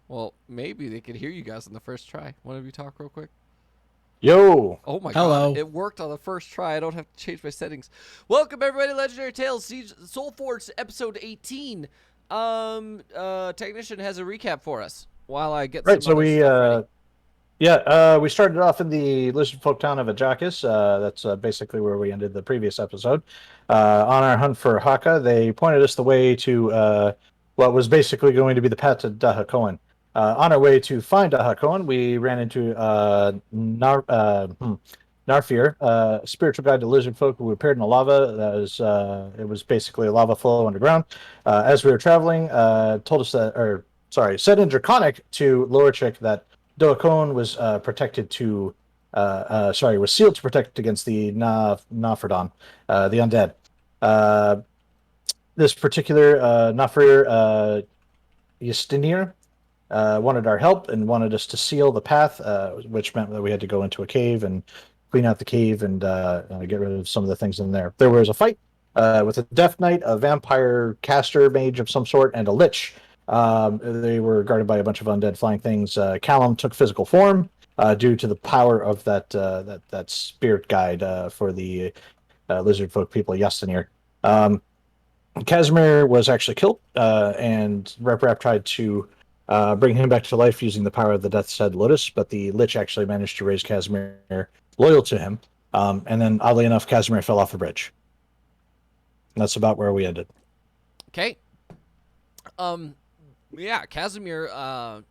Well, maybe they could hear you guys on the first try. One of you talk real quick. Yo, Oh my god, Hello. it worked on the first try. I don't have to change my settings. Welcome everybody to Legendary Tales Siege Soulforged episode 18. Technician has a recap for us while I get right. some So other stuff ready. we started off in the lizard folk town of Ajakis. That's basically where we ended the previous episode. On our hunt for Haka, they pointed us the way to what was basically going to be the path to Dahakoan. On our way to find Dahakoan, we ran into Narfir, spiritual guide to lizard folk who appeared in the lava. It was basically a lava flow underground. As we were traveling, told us that, or sorry, said in Draconic to Lorchik that Doakon was was sealed to protect against the Nafredon, the undead. Uh, this particular Nafrir Yestinir wanted our help and wanted us to seal the path, which meant that we had to go into a cave and clean out the cave and get rid of some of the things in there. There was a fight with a Death Knight, a vampire caster mage of some sort, and a lich. They were guarded by a bunch of undead flying things. Callum took physical form due to the power of that spirit guide for the lizard folk people, Yastanir. Casimir was actually killed, and Rep tried to bring him back to life using the power of the Death's Head Lotus, but the Lich actually managed to raise Casimir loyal to him. And then, oddly enough, Casimir fell off the bridge. And that's about where we ended. Okay. Yeah, Casimir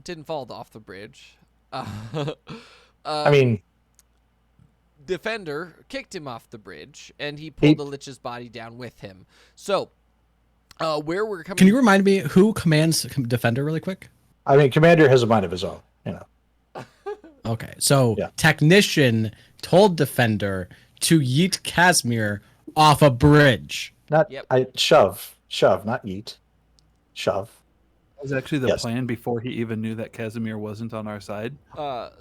didn't fall off the bridge. I mean, Defender kicked him off the bridge, and he pulled he, the Lich's body down with him. So, where we're coming... Can you remind me who commands Defender really quick? I mean, Commander has a mind of his own, you know. Okay, so Yeah. Technician told Defender to yeet Casimir off a bridge. Not Yep. shove, not yeet, shove. That was actually the Yes. plan before he even knew that Casimir wasn't on our side.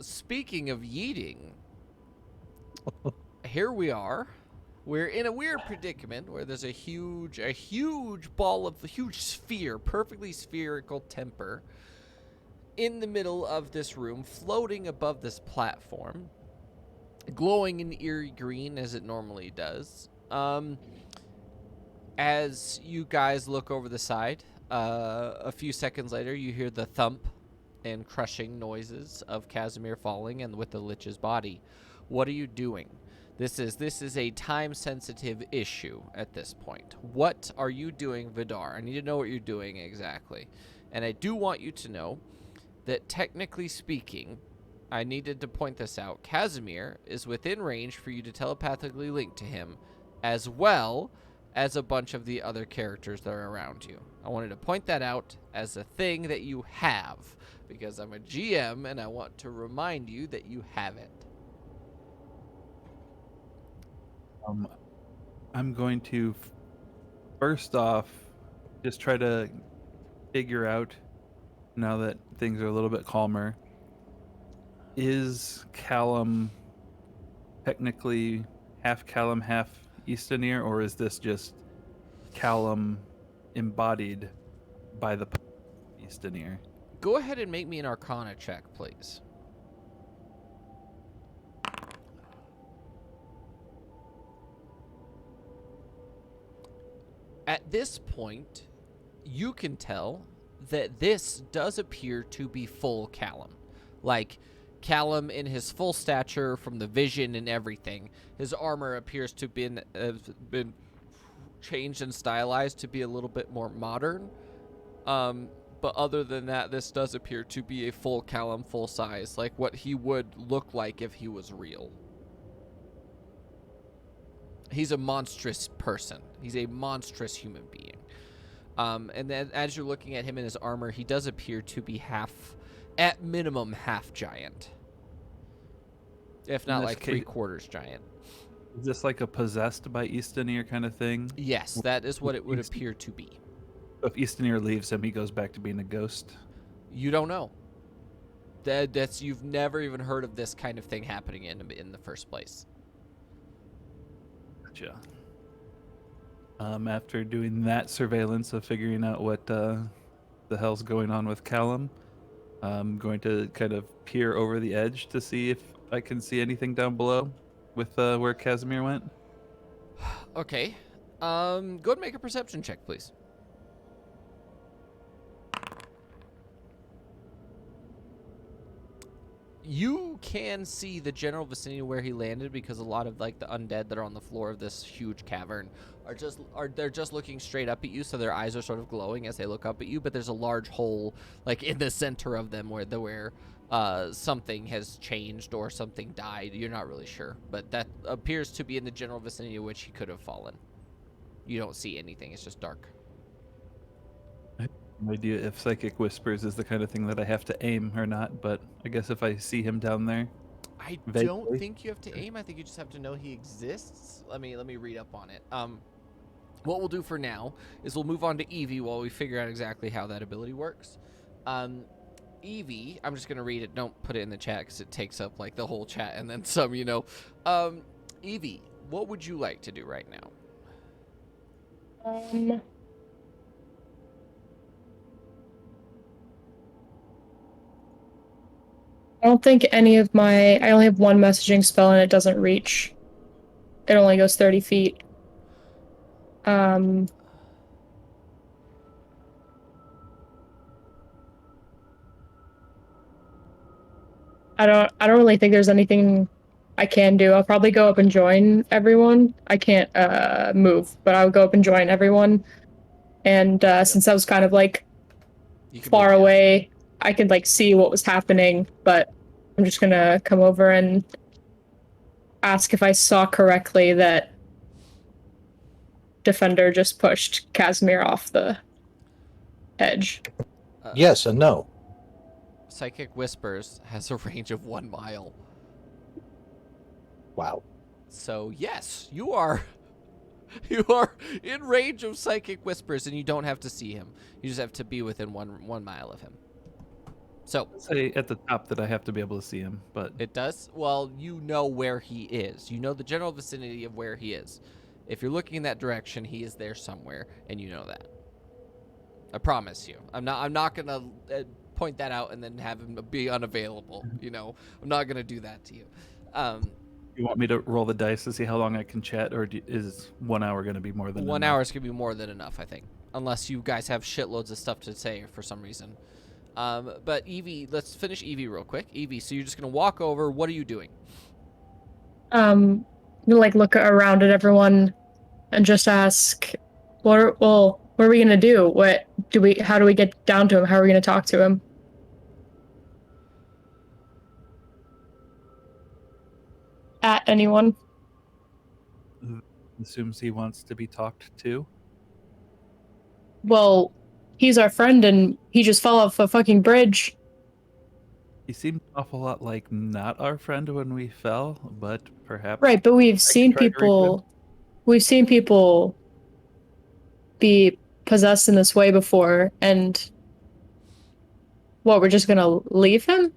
Speaking of yeeting, here we are. We're in a weird predicament where there's a huge ball of a huge sphere, perfectly spherical temper, in the middle of this room, floating above this platform, glowing in eerie green as it normally does. As you guys look over the side, a few seconds later, you hear the thump and crushing noises of Casimir falling and with the Lich's body. What are you doing? This is a time-sensitive issue at this point. What are you doing, Vidar? I need to know what you're doing exactly. And I do want you to know that technically speaking, I needed to point this out, Casimir is within range for you to telepathically link to him, as well as a bunch of the other characters that are around you. I wanted to point that out as a thing that you have, because I'm a GM and I want to remind you that you have it. I'm going to first off just try to figure out, now that things are a little bit calmer, is Callum technically half Callum, half Eastoneer, or is this just Callum embodied by the Eastoneer? Go ahead and make me an Arcana check, please. At this point, you can tell that this does appear to be full Callum. Like, Callum in his full stature from the vision and everything. His armor appears to have been changed and stylized to be a little bit more modern. But other than that, this does appear to be a full Callum, full size, like what he would look like if he was real. He's a monstrous person. He's a monstrous human being. And then as you're looking at him in his armor, he does appear to be at minimum half giant. If not like 3/4 giant. Is this like a possessed by Eastoneer kind of thing? Yes, that is what it would appear to be. If Eastoneer leaves him, he goes back to being a ghost? You don't know. That's you've never even heard of this kind of thing happening in the first place. Gotcha. After doing that surveillance of figuring out what the hell's going on with Callum, I'm going to kind of peer over the edge to see if I can see anything down below with where Casimir went. Okay. Go ahead and make a perception check, please. You can see the general vicinity where he landed because a lot of like the undead that are on the floor of this huge cavern they're just looking straight up at you, so their eyes are sort of glowing as they look up at you, but there's a large hole like in the center of them where something has changed or something died. You're not really sure, but that appears to be in the general vicinity of which he could have fallen. You don't see anything, it's just dark. I have no idea if Psychic Whispers is the kind of thing that I have to aim or not, but I guess if I see him down there. I Vaguely. don't think you have to aim. I think you just have to know he exists. Let me read up on it. What we'll do for now is we'll move on to Evie while we figure out exactly how that ability works. Evie, I'm just gonna read it. Don't put it in the chat because it takes up like the whole chat and then some. Evie, what would you like to do right now? I don't think any of I only have one messaging spell and it doesn't reach. It only goes 30 feet. I don't really think there's anything I can do. I'll probably go up and join everyone. I can't move, but I'll go up and join everyone. And since I was kind of like far away, I could like see what was happening, but I'm just gonna come over and ask if I saw correctly that Defender just pushed Casimir off the edge. Yes and no. Psychic Whispers has a range of 1 mile. Wow. So yes, you are in range of Psychic Whispers, and you don't have to see him. You just have to be within one mile of him. So Say at the top that I have to be able to see him, but it does. Well, you know where he is. You know the general vicinity of where he is. If you're looking in that direction, he is there somewhere, and you know that. I promise you. I'm not gonna point that out and then have him be unavailable. I'm not gonna do that to you. you want me to roll the dice to see how long I can chat, or is 1 hour going to be more than 1 enough? hour is gonna be more than enough, I think, unless you guys have shitloads of stuff to say for some reason. But Evie, let's finish Evie real quick. Evie, so you're just gonna walk over. What are you doing? Like look around at everyone and just ask, what are we gonna do? How do we get down to him? How are we gonna talk to him? At anyone? Assumes he wants to be talked to. Well, he's our friend and he just fell off a fucking bridge. He seemed an awful lot like not our friend when we fell, but perhaps. Right, but we've I seen can try to reach him. people be possessed in this way before, and we're just gonna leave him?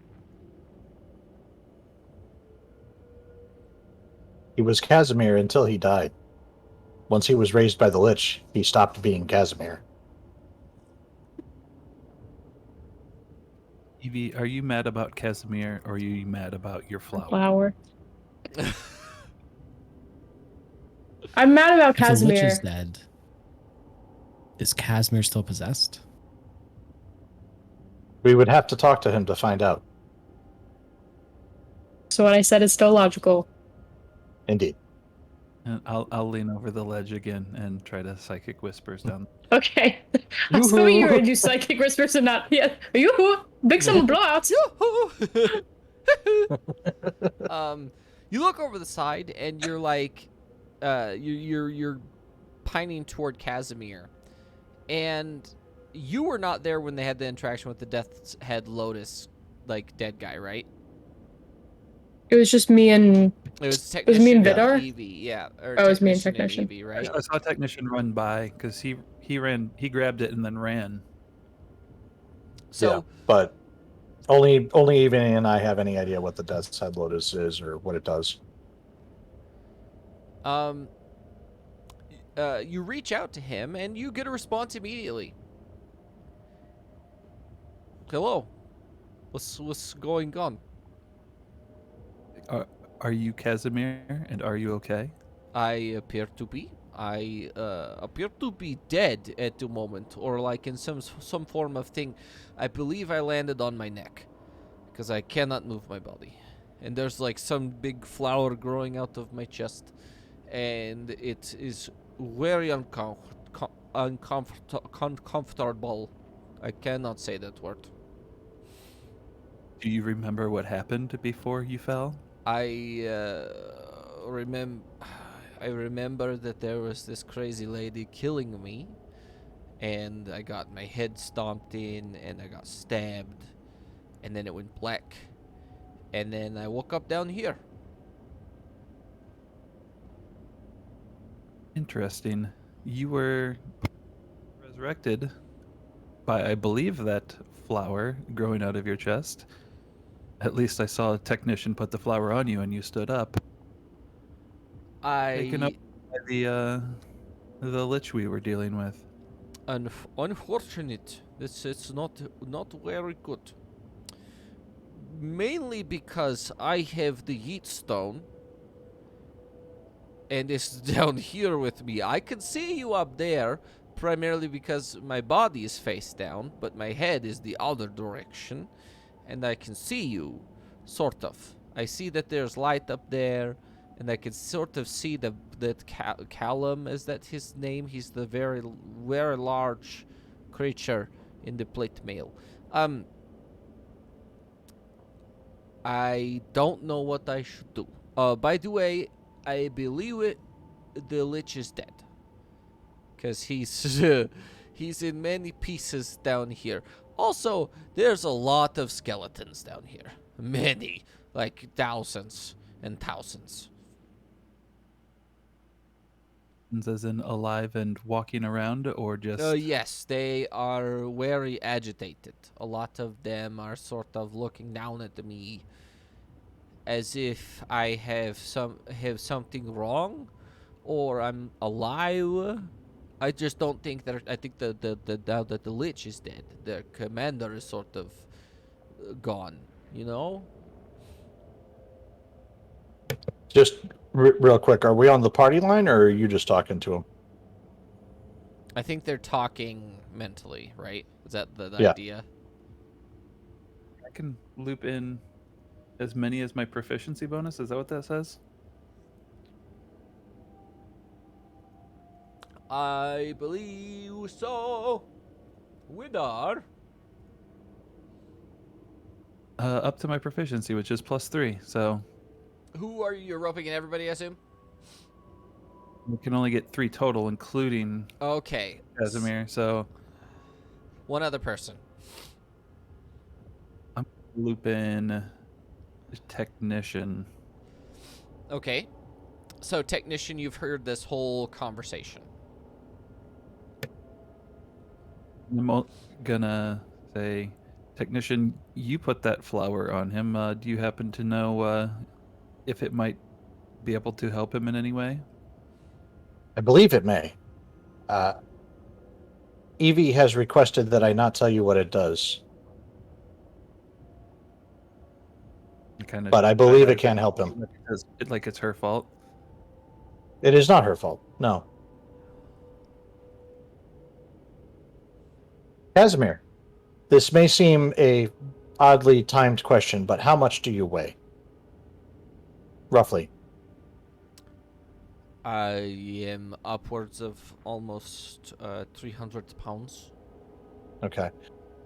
He was Casimir until he died. Once he was raised by the Lich, he stopped being Casimir. Evie, are you mad about Casimir, or are you mad about your flower? Flower. I'm mad about If the Lich Casimir. is dead, is Casimir still possessed? We would have to talk to him to find out. So what I said is still logical. Indeed. And I'll lean over the ledge again and try to psychic whispers down. Okay. I was hoping you were gonna do psychic whispers and not. Yeah. Yoo-hoo! Big summer blowouts! You look over the side and you're like, you're pining toward Casimir, and you were not there when they had the interaction with the Death's Head Lotus, like dead guy, right? It was just me and. It was me and Vidar? Vidar? Evie, yeah. Or Oh, it was me and Technician Technician. Evie, right? I saw a technician run by because he grabbed it and then ran. So, yeah, but only Evie and I have any idea what the Death's Head Lotus is or what it does. You reach out to him and you get a response immediately. Hello. What's going on? Are you Casimir, and are you okay? I appear to be. I appear to be dead at the moment, or like in some form of thing. I believe I landed on my neck, because I cannot move my body, and there's like some big flower growing out of my chest, and it is very uncomfortable. I cannot say that word. Do you remember what happened before you fell? I remember. I remember that there was this crazy lady killing me, and I got my head stomped in, and I got stabbed, and then it went black, and then I woke up down here. Interesting. You were resurrected by, I believe, that flower growing out of your chest. At least I saw a technician put the flower on you and you stood up. Taken up I by the lich we were dealing with. unfortunate. It's not very good. Mainly because I have the yeet stone, and it's down here with me. I can see you up there, primarily because my body is face down, but my head is the other direction, and I can see you, sort of. I see that there's light up there, and I can sort of see that Callum, is that his name? He's the very large creature in the plate mail. I don't know what I should do. By the way, I believe the lich is dead. Because he's he's in many pieces down here. Also, there's a lot of skeletons down here. Many. Like thousands and thousands. As in alive and walking around, or just... Yes, they are very agitated. A lot of them are sort of looking down at me as if I have something wrong, or I'm alive. I just don't think that. I think now that the lich is dead, their commander is sort of gone. You know. Just real quick, are we on the party line, or are you just talking to him? I think they're talking mentally, right? Is that the Yeah. idea? I can loop in as many as my proficiency bonus. Is that what that says? I believe so. Widar. Up to my proficiency, which is +3. So Who are you? You're roping in everybody, I assume? we can only get 3 total, including Okay. Casimir. So One other person. I'm loop in technician. Okay. So, technician, you've heard this whole conversation. I'm gonna say, technician, you put that flower on him. Do you happen to know if it might be able to help him in any way? I believe it may. Evie has requested that I not tell you what it does, but I believe it can help him. Like it's her fault. It is not her fault. No. Casimir, this may seem a oddly timed question, but how much do you weigh? Roughly. I am upwards of almost 300 pounds. Okay.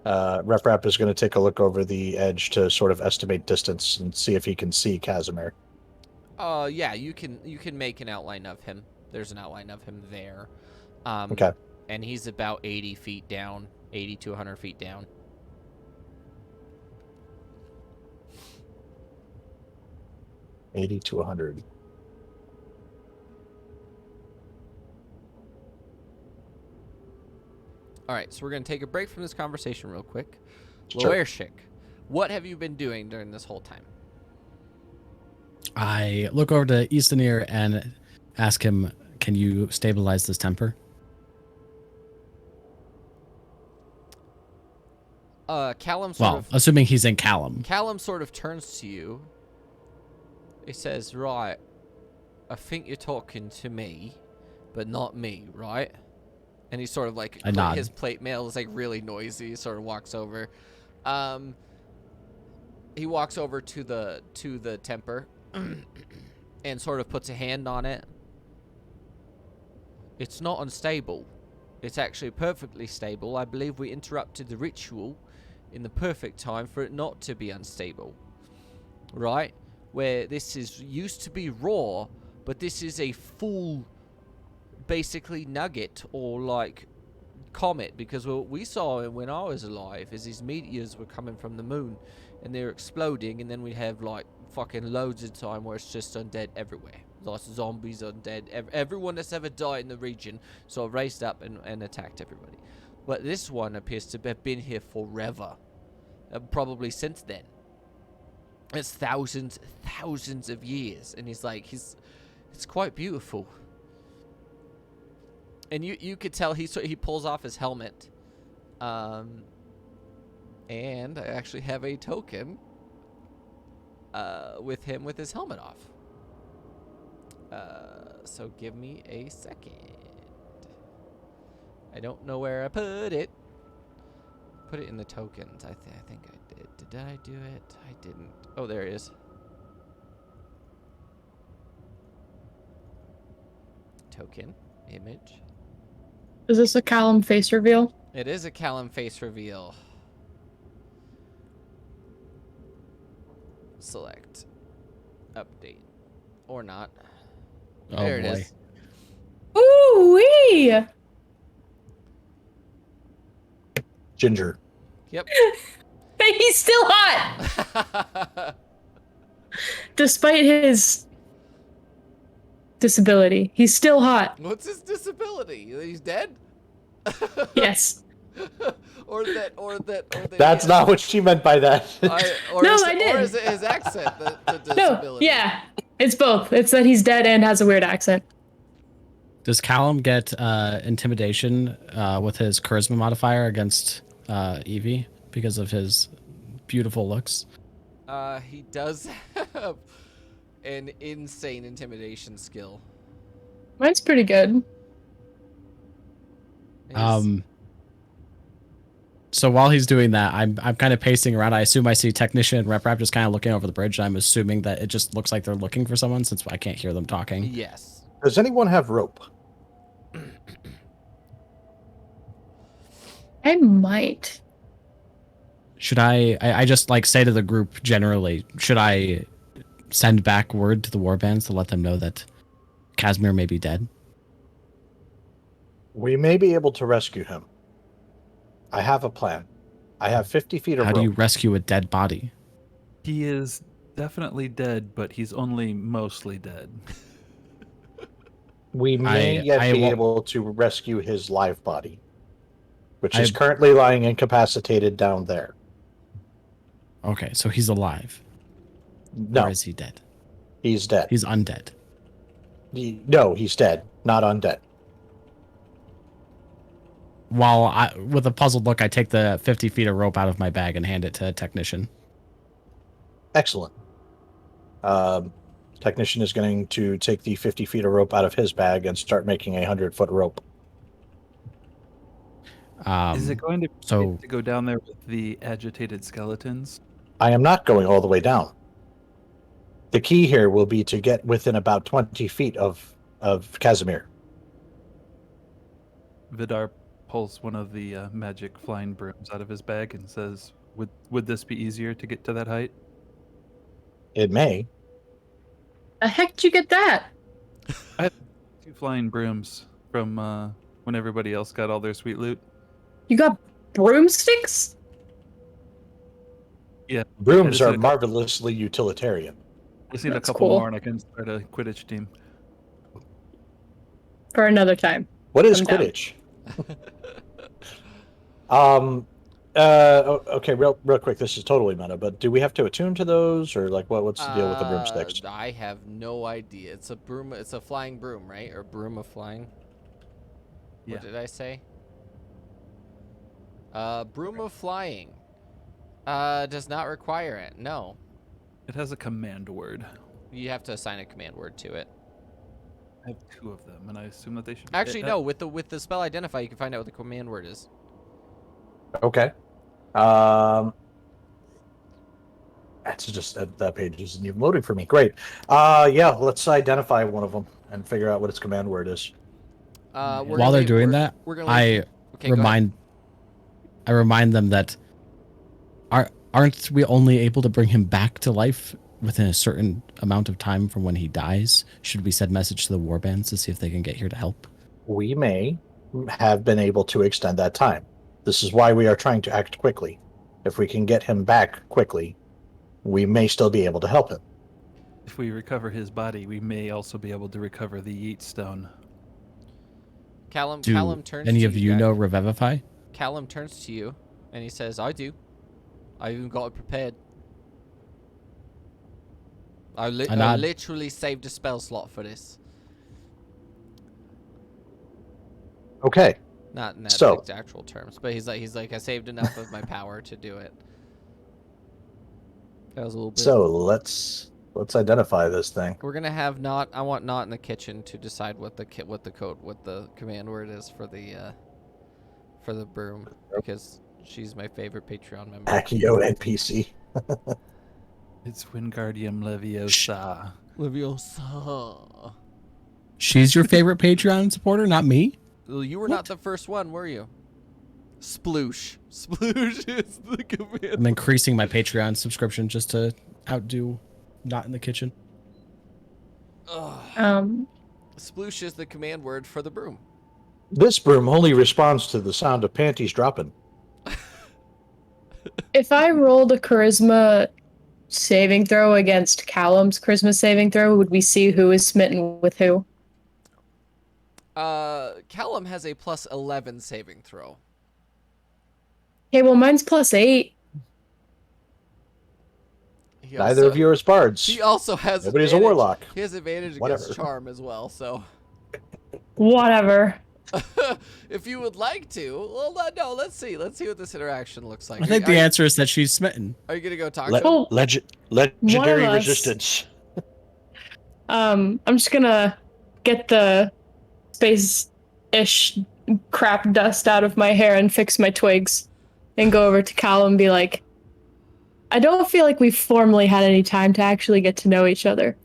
Rep is going to take a look over the edge to sort of estimate distance and see if he can see Casimir. Yeah, you can make an outline of him. There's an outline of him there. Okay. And he's about 80 feet down, 80 to 100 feet down. $80 to $100. All right, so we're going to take a break from this conversation real quick. Sure. Loershik, what have you been doing during this whole time? I look over to Eastonir and ask him, can you stabilize this temper? Callum sort Well, of assuming he's in Callum. Callum sort of turns to you. He says, "Right, I think you're talking to me, but not me, right?" And he sort of like I nod. his plate mail is like really noisy. He sort of walks over. He walks over to the temper and sort of puts a hand on it. It's not unstable. It's actually perfectly stable. I believe we interrupted the ritual in the perfect time for it not to be unstable. Right? Where this is used to be raw, but this is a full, basically nugget or like comet, because what we saw when I was alive is these meteors were coming from the moon and they're exploding, and then we have like fucking loads of time where it's just undead everywhere. Lots of zombies, undead, everyone that's ever died in the region sort of raised up and attacked everybody. But this one appears to have been here forever, probably since then. It's thousands of years, and he's like, it's quite beautiful. And you could tell he pulls off his helmet, and I actually have a token with him with his helmet off. So give me a second. I don't know where I put it. Put it in the tokens. I think I did. Did I do it? I didn't. Oh, there it is. Token. Image. Is this a Callum face reveal? It is a Callum face reveal. Select. Update. Or not. Oh There it boy. is. Ooh wee! Ginger. Yep. He's still hot, despite his disability. He's still hot. What's his disability? He's dead? Yes. or that. That's not what she meant by that. No, I did. Or is it his accent, the No, disability? yeah, it's both. It's that he's dead and has a weird accent. Does Callum get intimidation with his charisma modifier against Evie because of his beautiful looks? He does have an insane intimidation skill. Mine's pretty good. His- So while he's doing that, I'm kind of pacing around. I assume I see Technician and Rep Rap just kind of looking over the bridge. I'm assuming that it just looks like they're looking for someone since I can't hear them talking. Yes. Does anyone have rope? I might. Should I just like say to the group generally, should I send back word to the warbands to let them know that Casimir may be dead? We may be able to rescue him. I have a plan. I have 50 feet of How rope. do you rescue a dead body? He is definitely dead, but he's only mostly dead. We may yet I be won't- able to rescue his live body, which I- is currently lying incapacitated down there. Okay, so he's alive. No, Or is he dead? he's dead. He's undead. No, he's dead, not undead. While with a puzzled look, I take the 50 feet of rope out of my bag and hand it to a technician. Excellent. Technician is going to take the 50 feet of rope out of his bag and start making a 100-foot rope. Is it going to so- to go down there with the agitated skeletons? I am not going all the way down. The key here will be to get within about 20 feet of Casimir. Vidar pulls one of the magic flying brooms out of his bag and says, "Would this be easier to get to that height?" It may. The heck did you get that? Two flying brooms from when everybody else got all their sweet loot. You got broomsticks? Yeah, Brooms just are need a couple- marvelously utilitarian. just need a That's couple cool. more, and I can start a Quidditch team. For another time. What is I'm down. Quidditch? Okay, real quick, this is totally meta, but do we have to attune to those, or like what's the deal with the broomsticks? I have no idea. It's a broom. It's a flying broom, right? Or broom of flying. Yeah. What did I say? Broom of flying. Does not require it. No. It has a command word. You have to assign a command word to it. I have 2 of them, and I assume that they should. Actually, no. With the spell identify, you can find out what the command word is. Okay. That's just that page isn't even loading for me. Great. Yeah, let's identify one of them and figure out what its command word is. While they're doing that, I remind them that aren't we only able to bring him back to life within a certain amount of time from when he dies? Should we send message to the warbands to see if they can get here to help? We may have been able to extend that time. This is why we are trying to act quickly. If we can get him back quickly, we may still be able to help him. If we recover his body, we may also be able to recover the Yeet Stone. Callum Do turns any to of you know Revivify? Callum turns to you, and he says, "I do. I even got it prepared. I literally saved a spell slot for this." Okay. Not in that actual terms, but he's like, I saved enough of my power to do it. That was a little bit. So let's identify this thing. We're gonna have Not. I want Not in the kitchen to decide what the command word is for the broom, because she's my favorite Patreon member. Accio NPC. It's Wingardium Leviosa. Leviosa. She's your favorite Patreon supporter, not me? Well, you were not the first one, were you? Sploosh. Sploosh is the command. I'm increasing my Patreon subscription just to outdo Not in the Kitchen. Sploosh is the command word for the broom. This broom only responds to the sound of panties dropping. If I rolled a charisma saving throw against Callum's charisma saving throw, would we see who is smitten with who? Callum has a plus 11 saving throw. Okay, well, mine's plus 8. Neither of you are bards. He also has Nobody's a warlock. He has advantage against charm as well, so. Whatever. If you would like to. Well, no, let's see. Let's see what this interaction looks like. I think the answer is that she's smitten. Are you going to go talk to him? Legendary resistance. I'm just gonna get the space-ish crap dust out of my hair and fix my twigs and go over to Callum and be like, I don't feel like we've formally had any time to actually get to know each other.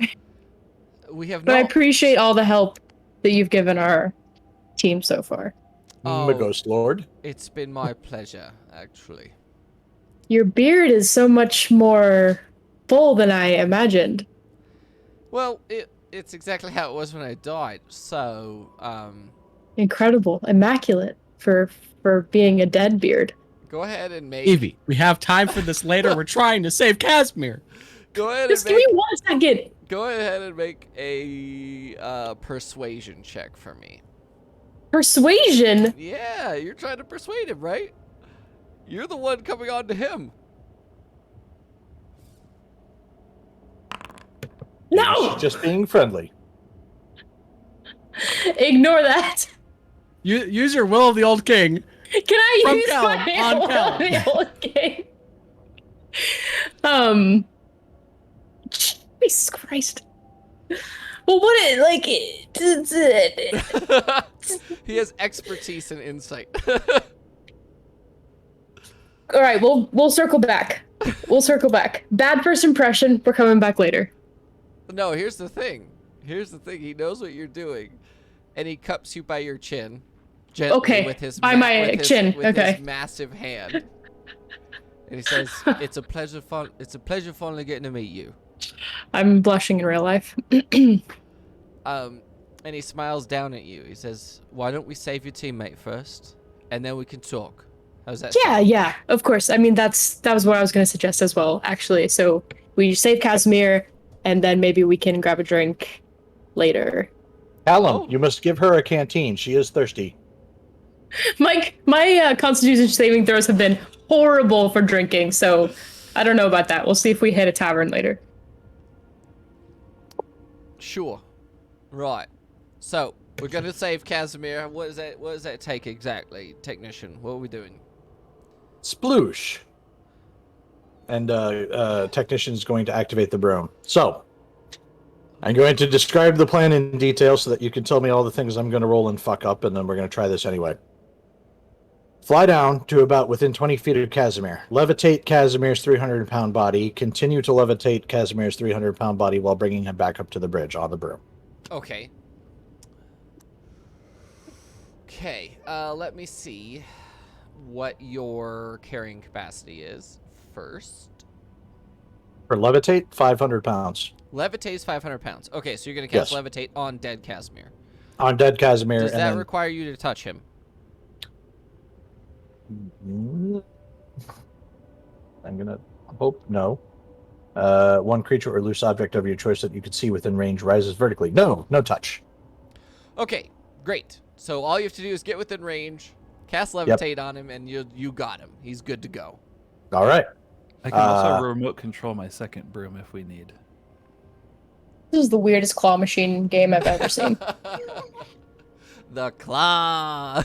We have But I appreciate all the help that you've given our team so far. The Ghost Lord. It's been my pleasure, actually. Your beard is so much more full than I imagined. Well, it's exactly how it was when I died, so, Incredible. Immaculate for being a dead beard. Go ahead and make... Evie, we have time for this later. We're trying to save Casimir. Go ahead Just and give me 1 second. Go ahead and make a persuasion check for me. Persuasion? Yeah, you're trying to persuade him, right? You're the one coming on to him. No! She's just being friendly. Ignore that. Use your Will of the Old King. Can I From use Callum, my on Will Callum. of the Old King? Jesus Christ. Well, He has expertise and insight. All right, we'll circle back. We'll circle back. Bad first impression. We're coming back later. No, here's the thing. He knows what you're doing, and he cups you by your chin, gently with his chin. With his massive hand, and he says, "It's a pleasure. It's a pleasure finally getting to meet you." I'm blushing in real life. And he smiles down at you. He says, "Why don't we save your teammate first, and then we can talk?" How's that? Yeah, of course. I mean, that was what I was going to suggest as well, actually. So we save Casimir, and then maybe we can grab a drink later. Callum, you must give her a canteen. She is thirsty. My Constitution saving throws have been horrible for drinking, so I don't know about that. We'll see if we hit a tavern later. Sure. Right. So we're gonna save Casimir. What does that take exactly, technician? What are we doing? Sploosh. and technician's going to activate the broom. So, I'm going to describe the plan in detail so that you can tell me all the things I'm going to roll and fuck up, and then we're going to try this anyway. Fly down to about within 20 feet of Casimir. Levitate Casimir's 300-pound body. Continue to levitate Casimir's 300-pound body while bringing him back up to the bridge on the broom. Okay. Okay, let me see what your carrying capacity is first. For levitate, 500 pounds. Levitate is 500 pounds. Okay, so you're going to cast Yes. Levitate on dead Casimir. On dead Casimir. Does that require you to touch him? I'm going to hope no. One creature or loose object of your choice that you can see within range rises vertically. No touch. Okay, great. So all you have to do is get within range, cast Levitate on him, and you got him. He's good to go. All right. I can also remote control my second broom if we need. This is the weirdest claw machine game I've ever seen. The claw.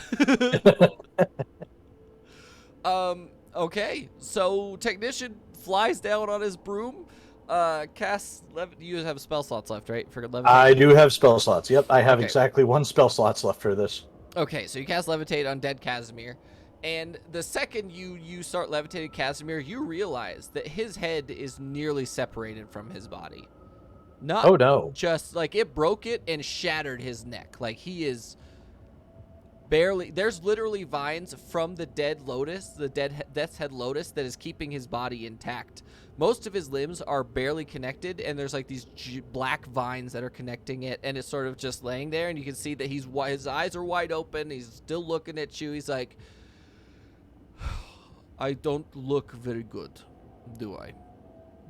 Okay, so technician flies down on his broom, casts you have spell slots left, right? For levitate? I do have spell slots. Yep, I have exactly 1 spell slots left for this. Okay, so you cast Levitate on dead Casimir, and the second you start levitating Casimir, you realize that his head is nearly separated from his body. Not oh no. Just like it broke it and shattered his neck. Like he is barely, there's literally vines from the dead Lotus, the death's head Lotus, that is keeping his body intact. Most of his limbs are barely connected, and there's like these black vines that are connecting it, and it's sort of just laying there, and you can see that his eyes are wide open. He's still looking at you. He's like, I don't look very good, do I?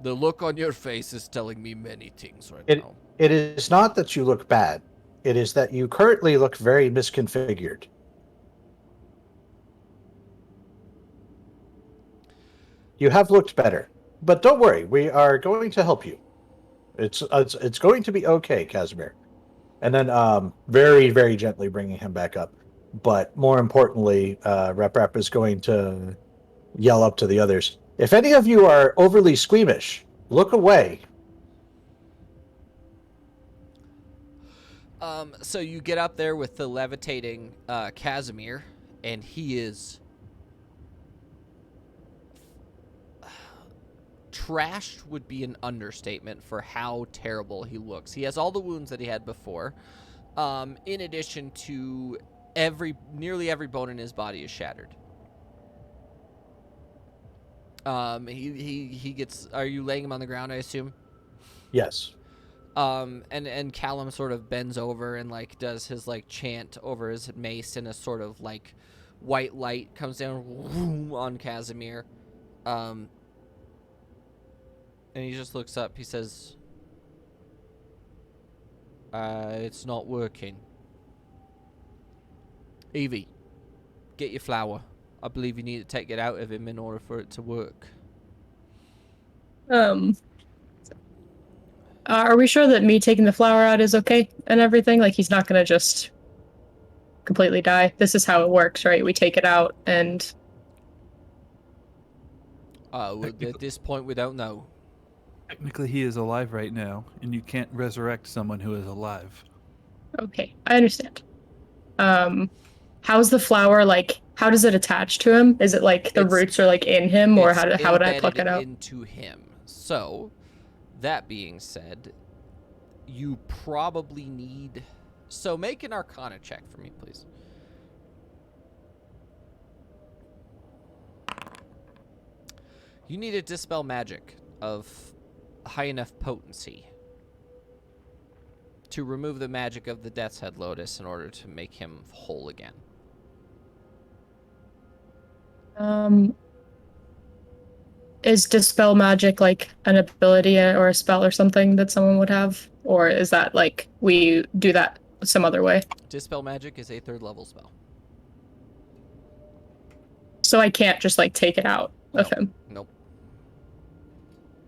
The look on your face is telling me many things now. It is not that you look bad. It is that you currently look very misconfigured. You have looked better. But don't worry, we are going to help you. It's going to be okay, Casimir. And then very, very gently bringing him back up. But more importantly, Rep is going to yell up to the others. If any of you are overly squeamish, look away. So you get up there with the levitating Casimir, and he is trashed would be an understatement for how terrible he looks. He has all the wounds that he had before. In addition to nearly every bone in his body is shattered. He gets. Are you laying him on the ground, I assume? Yes. And Callum sort of bends over and like does his like chant over his mace, and a sort of like white light comes down on Casimir. And he just looks up. He says, it's not working. Evie, get your flower. I believe you need to take it out of him in order for it to work. Are we sure that me taking the flower out is okay and everything? Like, he's not gonna just completely die? This is how it works, right? We take it out and... At this point, we don't know. Technically, he is alive right now, and you can't resurrect someone who is alive. Okay, I understand. How's the flower, like, how does it attach to him? Is it like the roots are like in him, or how would I pluck it out? Into him. So, that being said, you probably need... So make an Arcana check for me, please. You need to dispel magic of high enough potency to remove the magic of the Death's Head Lotus in order to make him whole again. Is dispel magic like an ability or a spell or something that someone would have? Or is that like we do that some other way? Dispel magic is a 3rd level spell. So I can't just like take it out of him? Nope.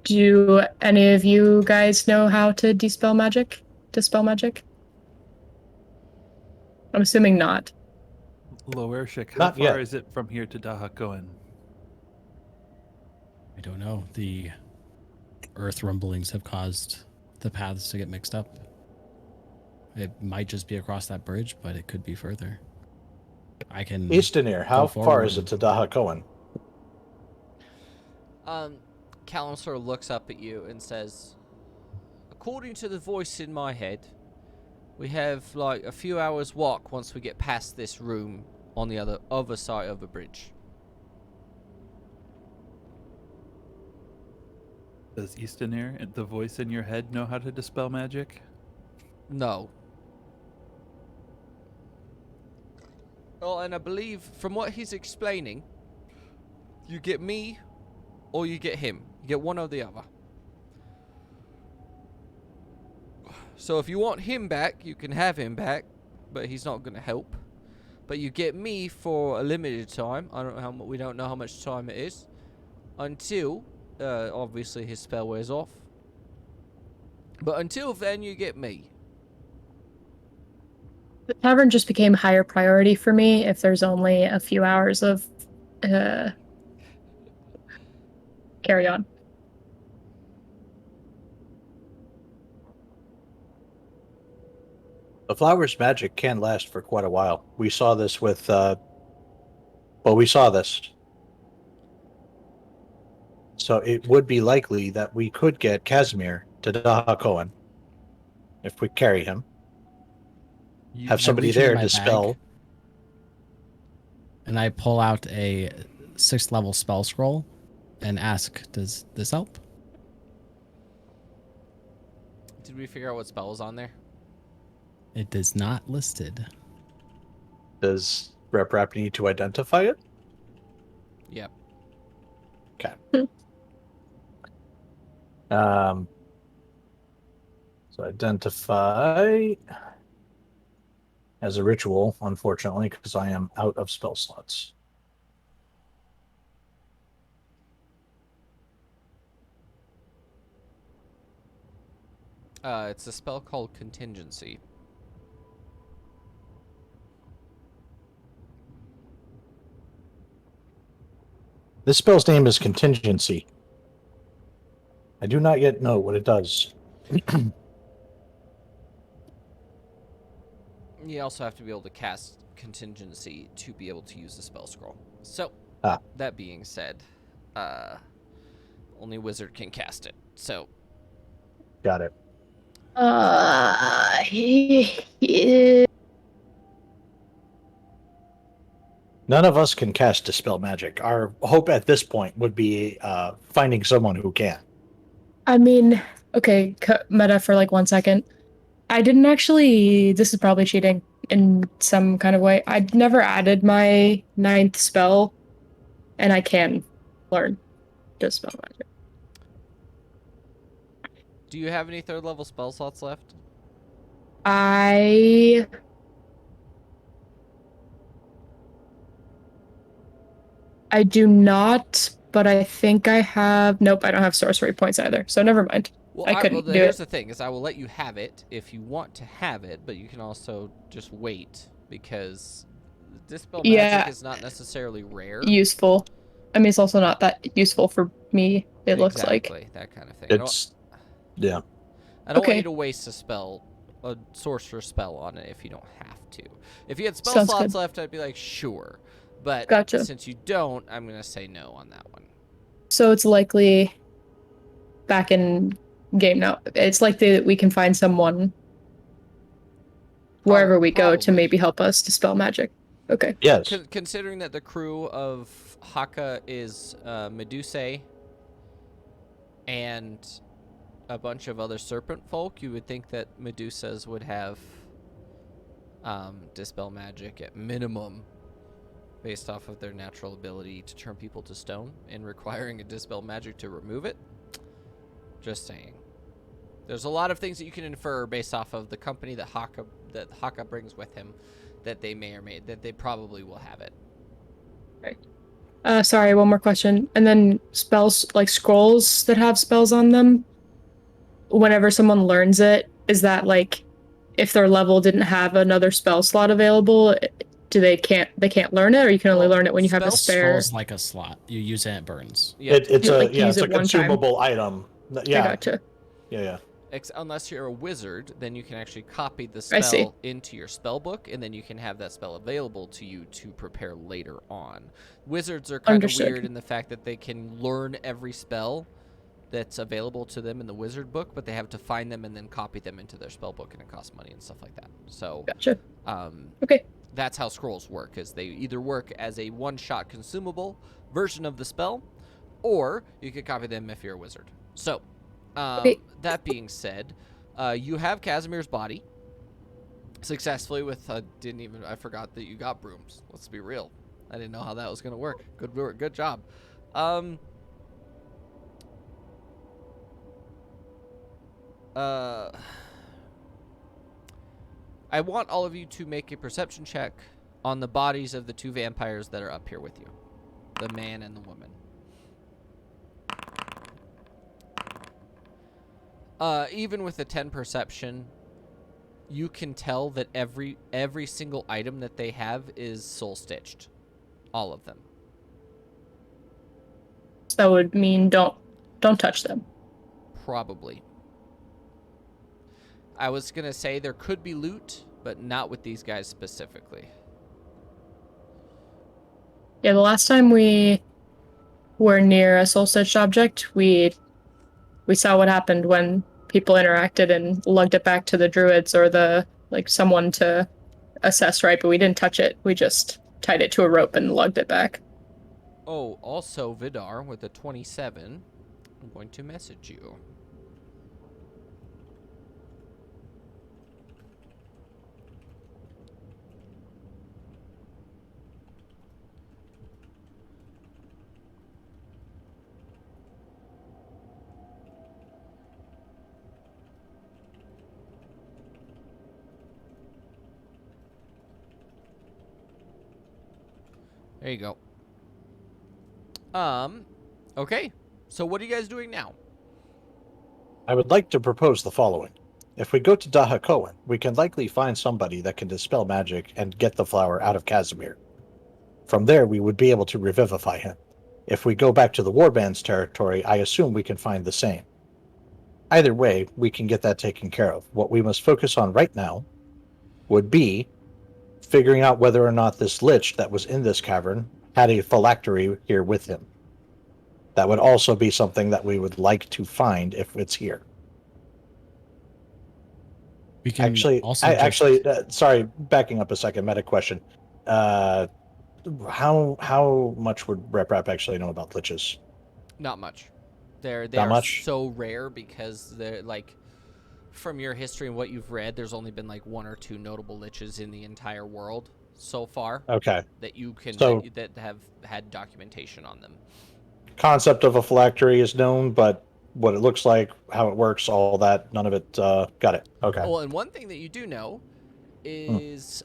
Do any of you guys know how to dispel magic? I'm assuming not. Lowershik, how far is it from here to Dahakoan? I don't know. The earth rumblings have caused the paths to get mixed up. It might just be across that bridge, but it could be further. I can. Eastonir, how far is it to Dahakoan? Callum sort of looks up at you and says, according to the voice in my head, we have like a few hours walk once we get past this room on the other side of the bridge. Does Eastonir, the voice in your head, know how to dispel magic? No. Well, and I believe from what he's explaining, you get me or you get him. You get one or the other. So if you want him back, you can have him back, but he's not going to help. But you get me for a limited time. We don't know how much time it is, until obviously his spell wears off. But until then, you get me. The tavern just became higher priority for me if there's only a few hours of carry on. The flower's magic can last for quite a while. We saw this with, we saw this. So it would be likely that we could get Casimir to Dahakoan if we carry him. Have somebody there dispel. And I pull out a 6th level spell scroll and ask, does this help? Did we figure out what spell was on there? It is not listed. Does Rep need to identify it? Yep. Okay. So identify as a ritual, unfortunately, because I am out of spell slots. It's a spell called Contingency. This spell's name is Contingency. I do not yet know what it does. You also have to be able to cast Contingency to be able to use the spell scroll. So, that being said, only wizard can cast it. So, got it. None of us can cast Dispel Magic. Our hope at this point would be finding someone who can. I mean, okay, meta for like 1 second. I didn't actually, this is probably cheating in some kind of way. I'd never added my 9th spell, and I can learn Dispel Magic. Do you have any 3rd level spell slots left? I do not, but I think I have. Nope, I don't have sorcery points either. So never mind. Well, I couldn't do here's it. the thing: is I will let you have it if you want to have it, but you can also just wait because Dispel Magic is not necessarily rare. Useful. I mean, it's also not that useful for me. It looks like that kind of thing. Yeah. I don't want you to waste a sorcerer spell on it if you don't have to. If you had spell slots left, I'd be like, sure. But since you don't, I'm going to say no on that one. So it's likely back in game now. It's likely that we can find someone wherever we go to maybe help us dispel magic. Okay. Yes. Considering that the crew of Haka is Medusae and a bunch of other serpent folk, you would think that Medusas would have dispel magic at minimum, based off of their natural ability to turn people to stone and requiring a dispel magic to remove it. Just saying. There's a lot of things that you can infer based off of the company that Haka brings with him, that they they probably will have it. Right. Sorry, one more question. And then spells, like scrolls that have spells on them, whenever someone learns it, is that like if their level didn't have another spell slot available, they can't learn it, or you can only learn it when you have a spare? Scrolls like a slot. You use it, it burns. Yep. It's use a it one consumable item. Yeah. I gotcha. Yeah. Unless you're a wizard, then you can actually copy the spell into your spell book, and then you can have that spell available to you to prepare later on. Wizards are kind of weird in the fact that they can learn every spell that's available to them in the wizard book, but they have to find them and then copy them into their spell book, and it costs money and stuff like that. So, gotcha. Okay. That's how scrolls work, is they either work as a one-shot consumable version of the spell, or you could copy them if you're a wizard. So, that being said, you have Casimir's body successfully with I forgot that you got brooms. Let's be real. I didn't know how that was going to work. Good work. Good job. I want all of you to make a perception check on the bodies of the two vampires that are up here with you. The man and the woman. Even with a 10 perception, you can tell that every single item that they have is soul stitched. All of them. So that would mean don't touch them. Probably. I was gonna say there could be loot, but not with these guys specifically. Yeah, the last time we were near a soul stitched object, we saw what happened when people interacted and lugged it back to the druids or someone to assess, right? But we didn't touch it. We just tied it to a rope and lugged it back. Oh, also Vidar with a 27. I'm going to message you. There you go. Okay. So what are you guys doing now? I would like to propose the following. If we go to Dahakoan, we can likely find somebody that can dispel magic and get the flower out of Casimir. From there, we would be able to revivify him. If we go back to the Warband's territory, I assume we can find the same. Either way, we can get that taken care of. What we must focus on right now would be figuring out whether or not this lich that was in this cavern had a phylactery here with him. That would also be something that we would like to find if it's here. We can sorry, backing up a second, meta question. How much would Rep actually know about liches? Not much. They Not are much? so rare because they're like, from your history and what you've read, there's only been like one or two notable liches in the entire world so far. Okay. That you can that have had documentation on them. Concept of a phylactery is known, but what it looks like, how it works, all that, none of it. Got it. Okay. Well, and one thing that you do know is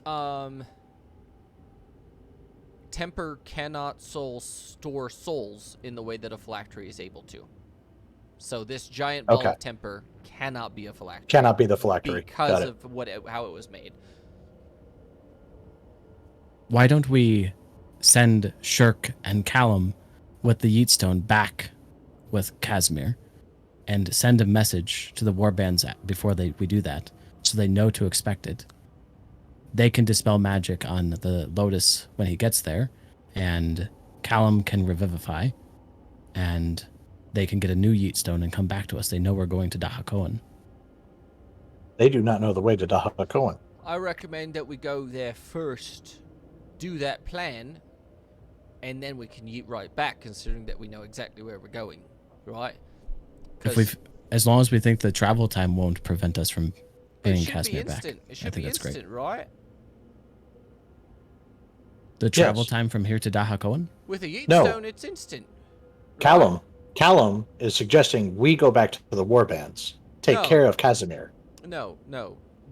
Temper cannot store souls in the way that a phylactery is able to. So this giant ball of Temper cannot be a phylactery. Cannot be the phylactery. Because of how it was made. Why don't we send Shirk and Callum with the Yeatstone back with Casimir and send a message to the warbands before we do that, so they know to expect it. They can dispel magic on the Lotus when he gets there, and Callum can revivify, and they can get a new Yeatstone and come back to us. They know we're going to Dahakoan. They do not know the way to Dahakoan. I recommend that we go there first, do that plan, and then we can yeet right back, considering that we know exactly where we're going, right? As long as we think the travel time won't prevent us from bringing Casimir back. It should be instant, right? The travel time from here to Dahakoan? With a Yeatstone, it's instant. Right? Callum is suggesting we go back to the warbands, take care of Casimir. No.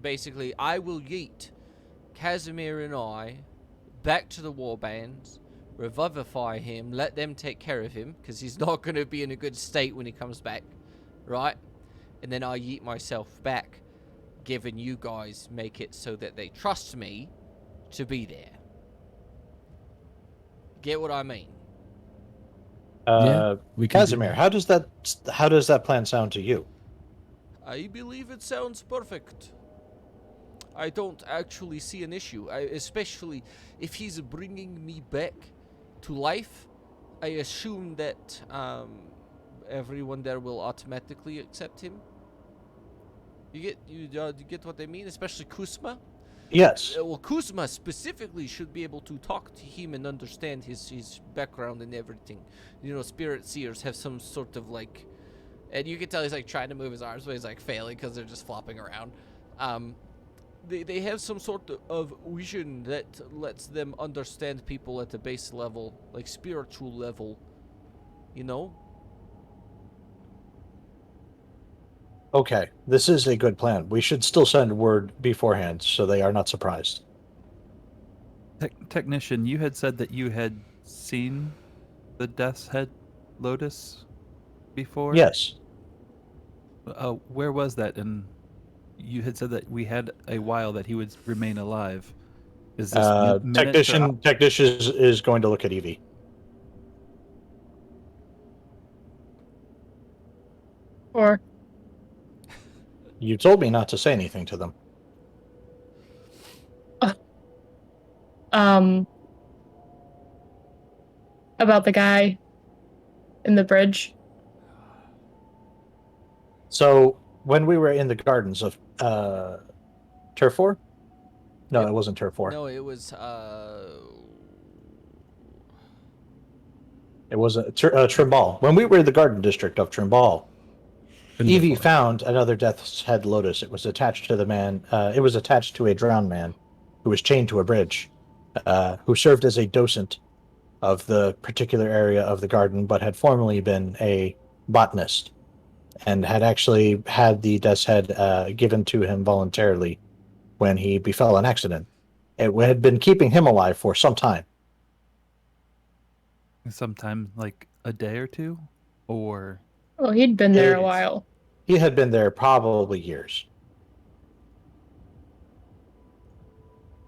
Basically, I will yeet Casimir and I back to the warbands, revivify him, let them take care of him, because he's not going to be in a good state when he comes back, right? And then I yeet myself back, given you guys make it so that they trust me to be there. Get what I mean? We can do Casimir, that. how does that plan sound to you? I believe it sounds perfect. I don't actually see an issue, especially if he's bringing me back to life. I assume that everyone there will automatically accept him. You get what I mean, especially Kuzma. Yes. Well, Kuzma specifically should be able to talk to him and understand his background and everything. You know, spirit seers have some sort of like, and you can tell he's like trying to move his arms, but he's like failing because they're just flopping around. They have some sort of vision that lets them understand people at the base level, like spiritual level, you know? Okay, this is a good plan. We should still send word beforehand so they are not surprised. Technician, you had said that you had seen the Death's Head Lotus before? Yes. Where was that? And you had said that we had a while that he would remain alive. Is this minutes or Technician is going to look at Evie. Or You told me not to say anything to them. About the guy in the bridge. So when we were in the gardens of Turf 4? No, it wasn't Turf 4. No, it was It was Trimball. When we were in the garden district of Trimball, Evie found another Death's Head Lotus. It was attached to the man. It was attached to a drowned man who was chained to a bridge, who served as a docent of the particular area of the garden, but had formerly been a botanist and had actually had the Death's Head given to him voluntarily when he befell an accident. It had been keeping him alive for some time. sometime like a day or two? Or Well, he'd been there a while. He had been there probably years.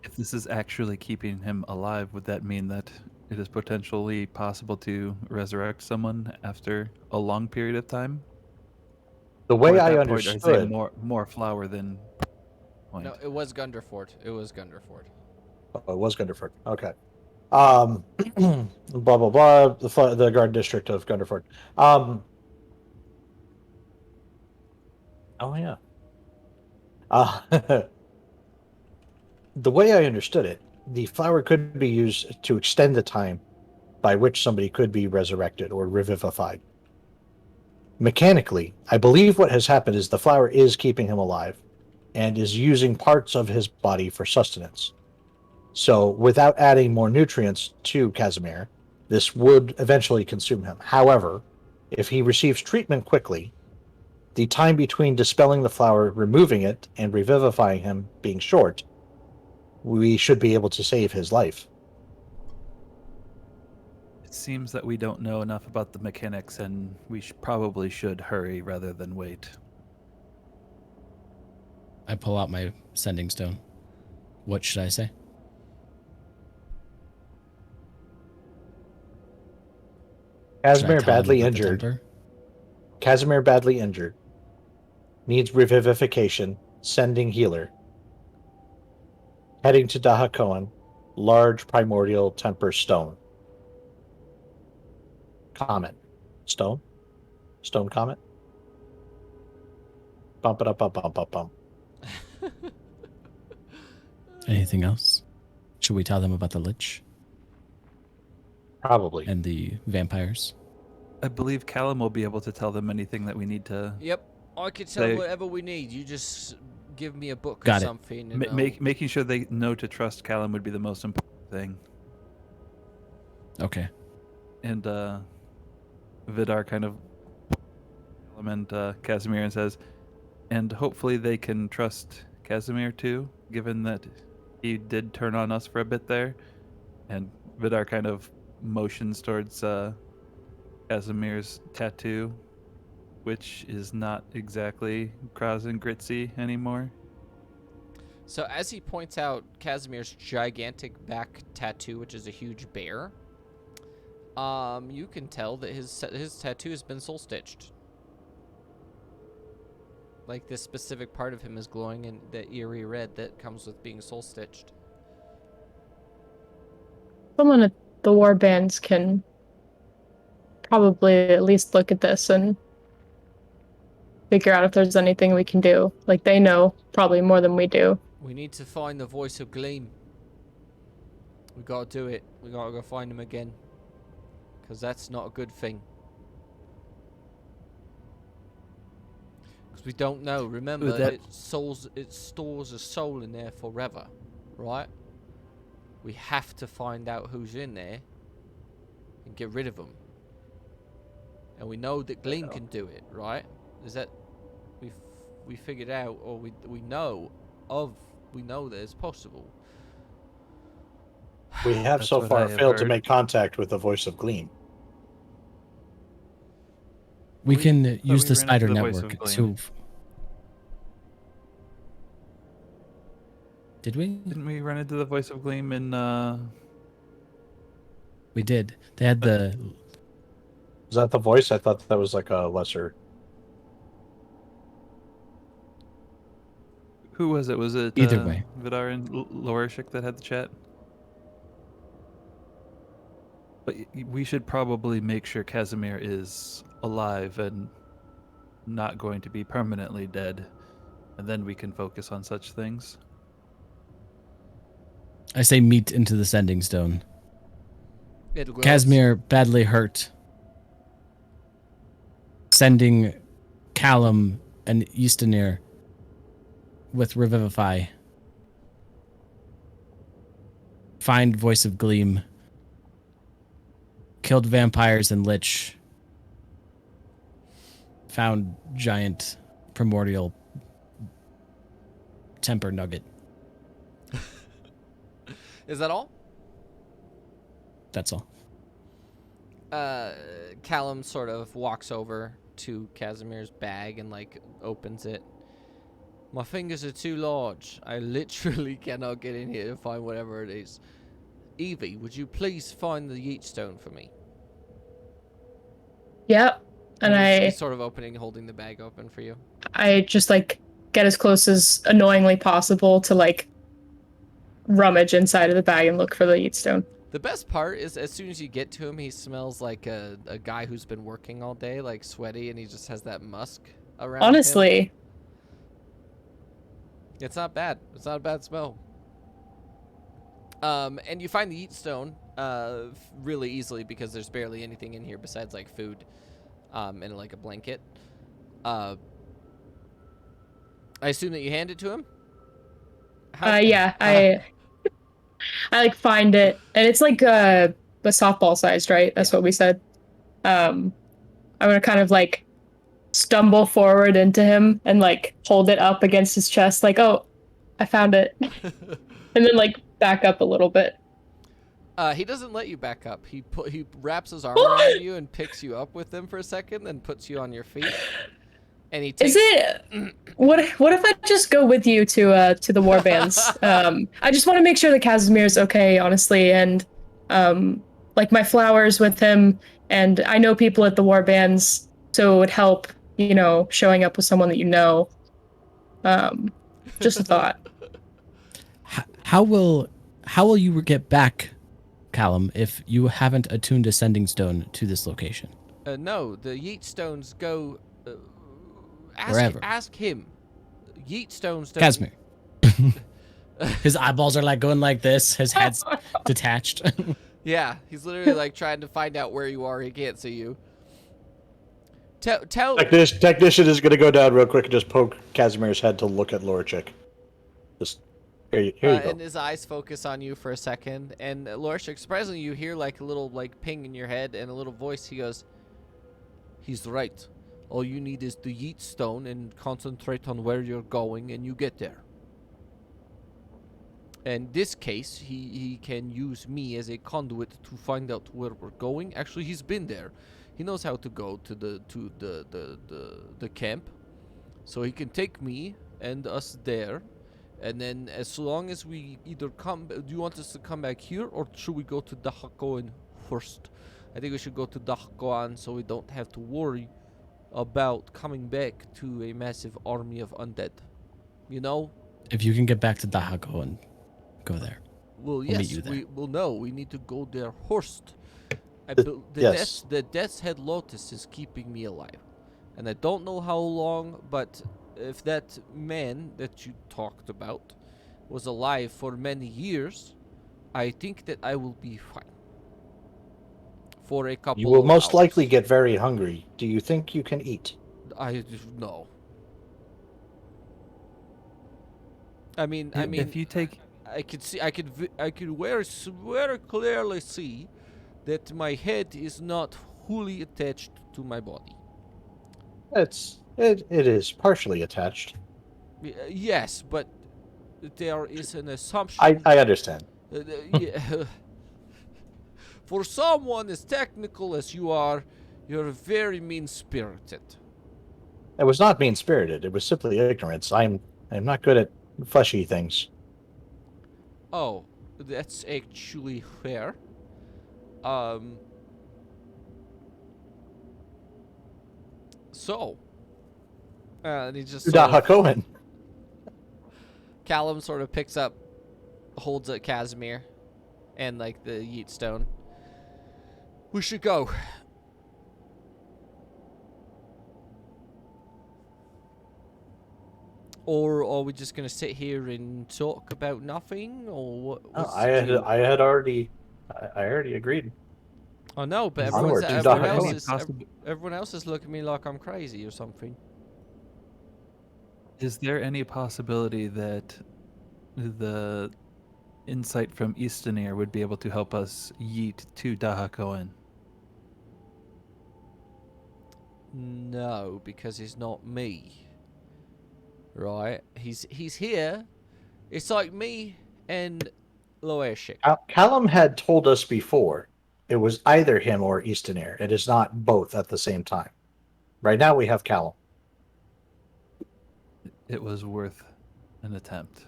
if this is actually keeping him alive, would that mean that it is potentially possible to resurrect someone after a long period of time? The Or way at I that point, understood, is he more flower than point? No, it was Gunderford. It was Gunderford. oh, it was Gunderford. Okay. Blah blah blah. The guard district of Gunderford. Oh yeah. The way I understood it, the flower could be used to extend the time by which somebody could be resurrected or revivified. Mechanically, I believe what has happened is the flower is keeping him alive and is using parts of his body for sustenance. So, without adding more nutrients to Casimir, this would eventually consume him. However, if he receives treatment quickly, the time between dispelling the flower, removing it, and revivifying him being short, we should be able to save his life. It seems that we don't know enough about the mechanics, and we probably should hurry rather than wait. I pull out my sending stone. What should I say? Casimir badly injured. Casimir badly injured. Needs revivification. Sending healer. Heading to Dahakoan. Large primordial temper stone. Comet. Stone? Stone comet? Bump it up, bump, bump, bump, bump. Anything else? Should we tell them about the Lich? Probably. And the vampires? I believe Callum will be able to tell them anything that we need to. Yep, I can tell them whatever we need. You just give me a book Got or it. something. And Making sure they know to trust Callum would be the most important thing. Okay. And Vidar kind of and Casimir and says, and hopefully they can trust Casimir too, given that he did turn on us for a bit there. And Vidar kind of motions towards Casimir's tattoo, which is not exactly Kraz and Gritzy anymore. So as he points out Casimir's gigantic back tattoo, which is a huge bear, You can tell that his tattoo has been soul stitched. Like this specific part of him is glowing in the eerie red that comes with being soul stitched. Someone at the war bands can probably at least look at this and figure out if there's anything we can do. Like, they know probably more than we do. We need to find the Voice of Gleam. We gotta do it. We gotta go find him again. Because that's not a good thing. Because we don't know. Remember, it stores a soul in there forever. Right? We have to find out who's in there. And get rid of them. And we know that Gleam can do it, right? Is that... We figured out, or we know that it's possible. We have so far failed to make contact with the Voice of Gleam. We can use the spider network to... Did we? Didn't we run into the Voice of Gleam in... We did. They had the... Was that the voice? I thought that was like a lesser... Who was it? Was it either way? Vidar and Lorishik that had the chat? But we should probably make sure Casimir is alive and not going to be permanently dead, and then we can focus on such things. I say meet into the sending stone. Casimir badly hurt. Sending Callum and Eastonir with Revivify. Find Voice of Gleam. Killed vampires and Lich. Found giant primordial temper nugget. Is that all? That's all. Callum sort of walks over to Casimir's bag and like opens it. My fingers are too large. I literally cannot get in here to find whatever it is. Evie, would you please find the Yeet Stone for me? Yep. And he's sort of holding the bag open for you. I just like get as close as annoyingly possible to like rummage inside of the bag and look for the Yeet Stone. The best part is as soon as you get to him, he smells like a guy who's been working all day, like sweaty, and he just has that musk around Honestly. him. It's not bad. It's not a bad smell. And you find the Yeet Stone really easily because there's barely anything in here besides like food and like a blanket. I assume that you hand it to him? Yeah, I like find it, and it's like the softball sized, right? That's what we said. I'm gonna kind of like stumble forward into him and like hold it up against his chest, like, oh, I found it, and then like back up a little bit. He doesn't let you back up. He wraps his arm around you and picks you up with him for a second, then puts you on your feet. And he takes... What if I just go with you to the warbands? I just want to make sure that Casimir's okay, honestly, and like my flowers with him, and I know people at the warbands, so it would help, you know, showing up with someone that you know. Just a thought. How will you get back, Callum, if you haven't attuned a sending stone to this location? No, the Yeet Stones go... wherever. Ask him. Yeet Stones don't... Casimir. His eyeballs are like going like this. His head's detached. Yeah, he's literally like trying to find out where you are. He can't see you. Tell... Technician is going to go down real quick and just poke Casimir's head to look at Lorishik. Just... Here you go. And his eyes focus on you for a second. And Lorishik, surprisingly, you hear like a little like ping in your head and a little voice. He goes, he's right. All you need is the Yeet Stone and concentrate on where you're going and you get there. In this case, he can use me as a conduit to find out where we're going. Actually, he's been there. He knows how to go to the camp. So he can take me and us there. And then as long as we either come... Do you want us to come back here or should we go to Dahakoin first? I think we should go to Dahakoan so we don't have to worry about coming back to a massive army of undead. You know? If you can get back to Dahako and go there. Well, We'll meet yes, you there. we need to go there first. Yes. The Death's Head Lotus is keeping me alive. And I don't know how long, but if that man that you talked about was alive for many years, I think that I will be fine. For a couple You will of most hours. likely get very hungry. Do you think you can eat? I no. I mean, If you take I could see, I could very clearly see that my head is not fully attached to my body. It is partially attached. Yes, but there is an assumption. I understand. Yeah. For someone as technical as you are, you're very mean-spirited. It was not mean-spirited. It was simply ignorance. I'm not good at fleshy things. Oh, that's actually fair. So, and he just sort of, Dahakoan. Callum sort of picks up, holds at Casimir, and like the yeet stone. We should go. Or are we just gonna sit here and talk about nothing, or what? I had already agreed. Oh no, but Onward to everyone else is looking at me like I'm crazy or something. Is there any possibility that the insight from Eastonir would be able to help us yeet to Dahakoan? No, because he's not me. Right? He's here. It's like me and Loeshik. Callum had told us before it was either him or Eastonir. It is not both at the same time. Right now we have Callum. It was worth an attempt.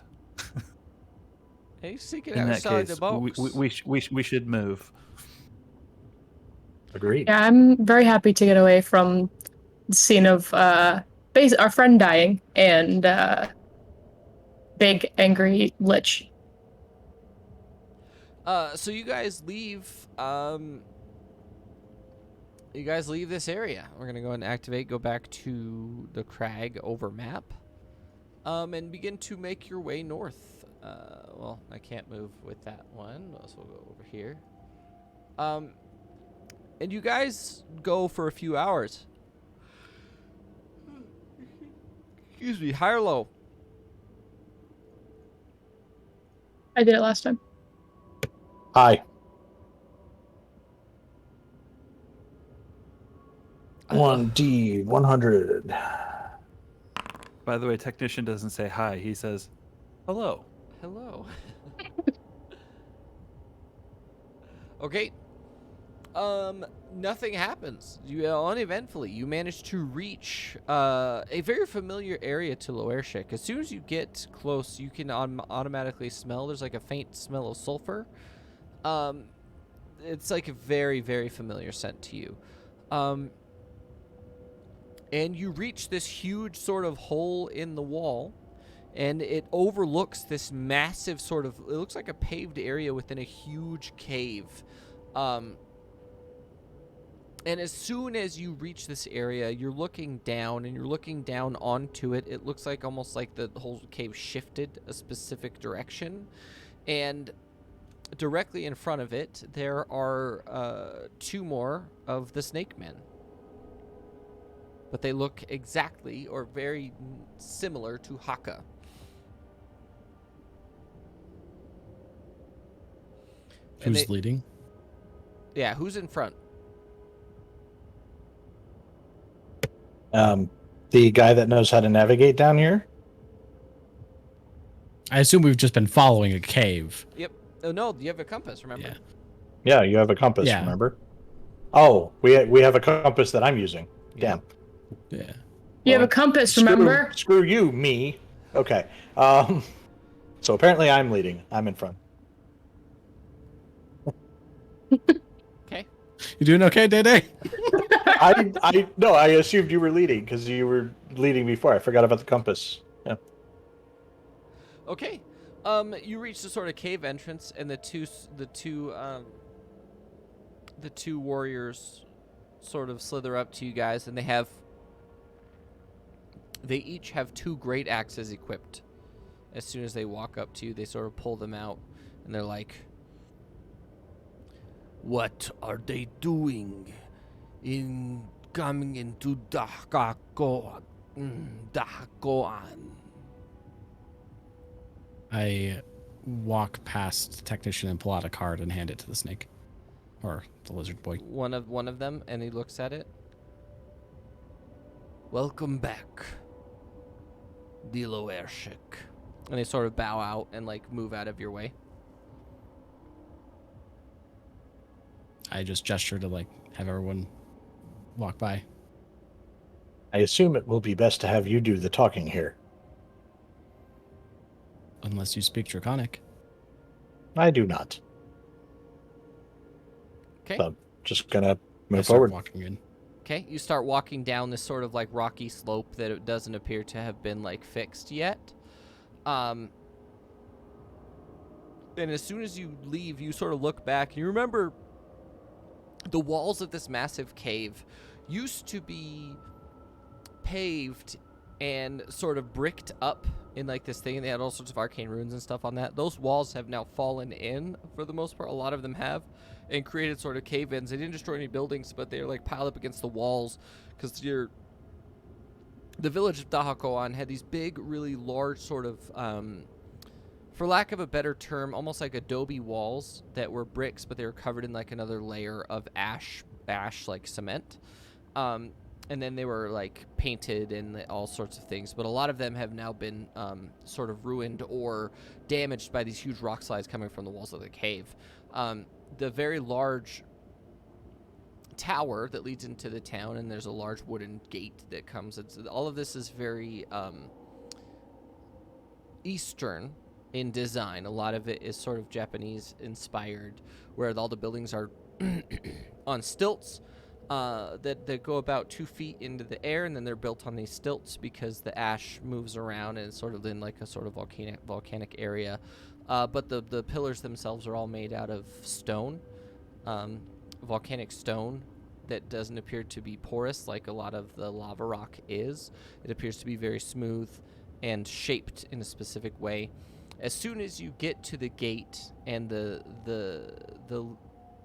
He's thinking In that outside case, the box. we should move. Agreed. Yeah, I'm very happy to get away from the scene of our friend dying and big angry lich. So you guys leave. You guys leave this area. We're gonna go and activate. Go back to the crag over map. And begin to make your way north. Well, I can't move with that one, so we'll go over here. And you guys go for a few hours. Excuse me, high or low? I did it last time. Hi. 1D 100. By the way, technician doesn't say hi. He says, hello. Hello. Okay. Nothing happens. You uneventfully, you manage to reach a very familiar area to Loershik. As soon as you get close, you can automatically smell. There's like a faint smell of sulfur. It's like a very, very familiar scent to you. And you reach this huge sort of hole in the wall, and it overlooks this massive sort of, it looks like a paved area within a huge cave. And as soon as you reach this area, you're looking down, and you're looking down onto it. It looks like almost like the whole cave shifted a specific direction. And directly in front of it, there are two more of the snake men. But they look exactly or very similar to Haka. Who's leading? Yeah, who's in front? The guy that knows how to navigate down here. I assume we've just been following a cave. Yep. Oh no, you have a compass, remember? Yeah, you have a compass, Yeah. remember? Oh, we have a compass that I'm using. Damn. Yeah. You have a compass, remember? Screw you, me. Okay. So apparently I'm leading. I'm in front. Okay. You doing okay, Day Day? No, I assumed you were leading because you were leading before. I forgot about the compass. Yeah. Okay. You reach the sort of cave entrance, and the two warriors sort of slither up to you guys, and they each have 2 great axes equipped. As soon as they walk up to you, they sort of pull them out, and they're like, "What are they doing in coming into Dahakoan?" I walk past the technician and pull out a card and hand it to the snake. Or the lizard boy. One of them, and he looks at it. "Welcome back, Dilo Airshik." And they sort of bow out and like move out of your way. I just gesture to like have everyone walk by. I assume it will be best to have you do the talking here. Unless you speak Draconic. I do not. Okay. So I'm just gonna move start forward. Walking in. Okay, you start walking down this sort of like rocky slope that it doesn't appear to have been like fixed yet. And as soon as you leave, you sort of look back and you remember the walls of this massive cave used to be paved and sort of bricked up in like this thing, and they had all sorts of arcane runes and stuff on that. Those walls have now fallen in for the most part. A lot of them have, and created sort of cave-ins. They didn't destroy any buildings, but they're like piled up against the walls because the village of Dahakoan had these big, really large sort of, for lack of a better term, almost like adobe walls that were bricks, but they were covered in like another layer of ash like cement. And then they were like painted and all sorts of things, but a lot of them have now been sort of ruined or damaged by these huge rock slides coming from the walls of the cave. The very large tower that leads into the town, and there's a large wooden gate that comes. All of this is very Eastern in design. A lot of it is sort of Japanese inspired, where all the buildings are on stilts. That go about 2 feet into the air, and then they're built on these stilts because the ash moves around and it's sort of in like a sort of volcanic area. But the pillars themselves are all made out of stone, volcanic stone that doesn't appear to be porous like a lot of the lava rock is. It appears to be very smooth and shaped in a specific way. As soon as you get to the gate and the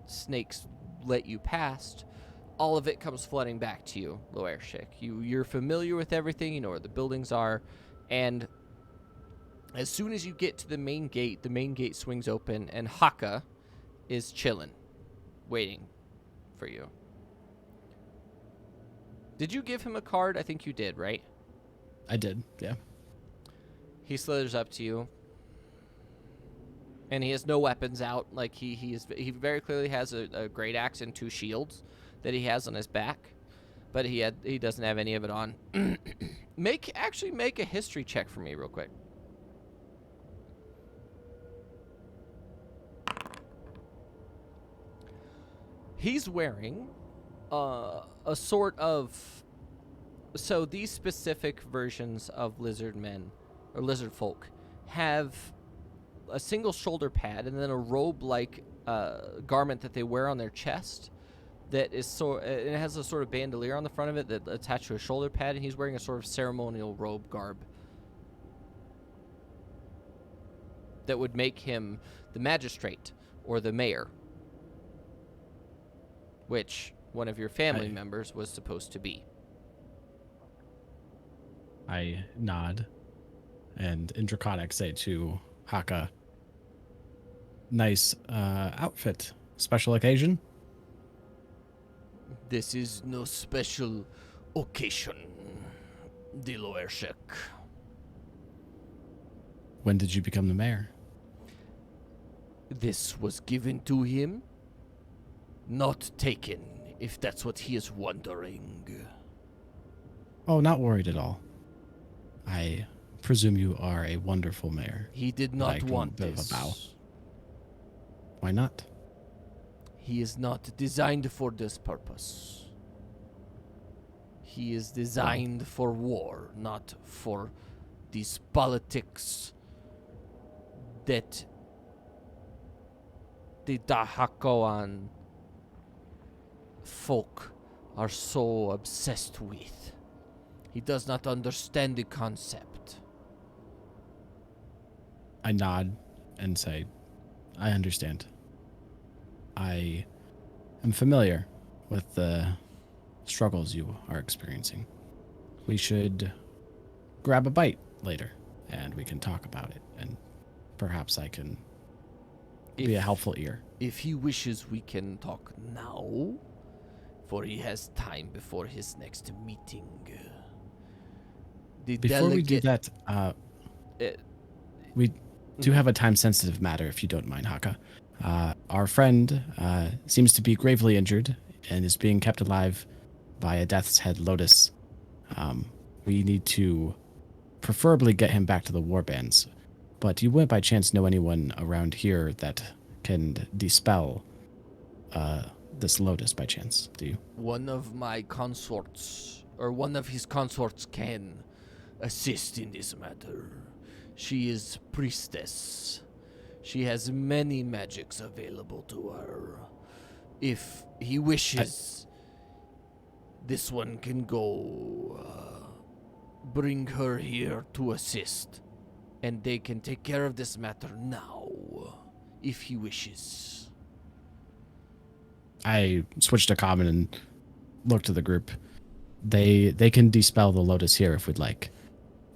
snakes let you past, all of it comes flooding back to you, Loershik. You're familiar with everything, you know where the buildings are, and as soon as you get to the main gate swings open, and Haka is chilling, waiting for you. Did you give him a card? I think you did, right? I did, yeah. He slithers up to you, and he has no weapons out. Like he very clearly has a great axe and 2 shields that he has on his back, but he doesn't have any of it on. Make a history check for me real quick. He's wearing a sort of, so these specific versions of lizard men or lizard folk have a single shoulder pad and then a robe-like garment that they wear on their chest. That is it has a sort of bandolier on the front of it that attached to a shoulder pad, and he's wearing a sort of ceremonial robe garb that would make him the magistrate or the mayor, which one of your family members was supposed to be. I nod and in Draconic say to Haka, "Nice outfit. Special occasion?" "This is no special occasion, Diloershek." "When did you become the mayor?" "This was given to him, not taken, if that's what he is wondering." "Oh, not worried at all. I presume you are a wonderful mayor." "He did not want this." A bow. "Why not?" He is not designed for this purpose. He is designed for war, not for these politics that the Dahakoan folk are so obsessed with. He does not understand the concept. I nod and say, I understand. I am familiar with the struggles you are experiencing. We should grab a bite later, and we can talk about it, and perhaps I can be a helpful ear. If he wishes, we can talk now, for he has time before his next meeting. Before we do that, we do have a time-sensitive matter, if you don't mind, Haka. Our friend seems to be gravely injured and is being kept alive by a death's head Lotus. We need to preferably get him back to the warbands. But you wouldn't by chance know anyone around here that can dispel this Lotus by chance, do you? One of my consorts, or one of his consorts, can assist in this matter. She is priestess. She has many magics available to her. If he wishes, this one can go bring her here to assist. And they can take care of this matter now, if he wishes. I switched to common and looked to the group. They can dispel the Lotus here if we'd like.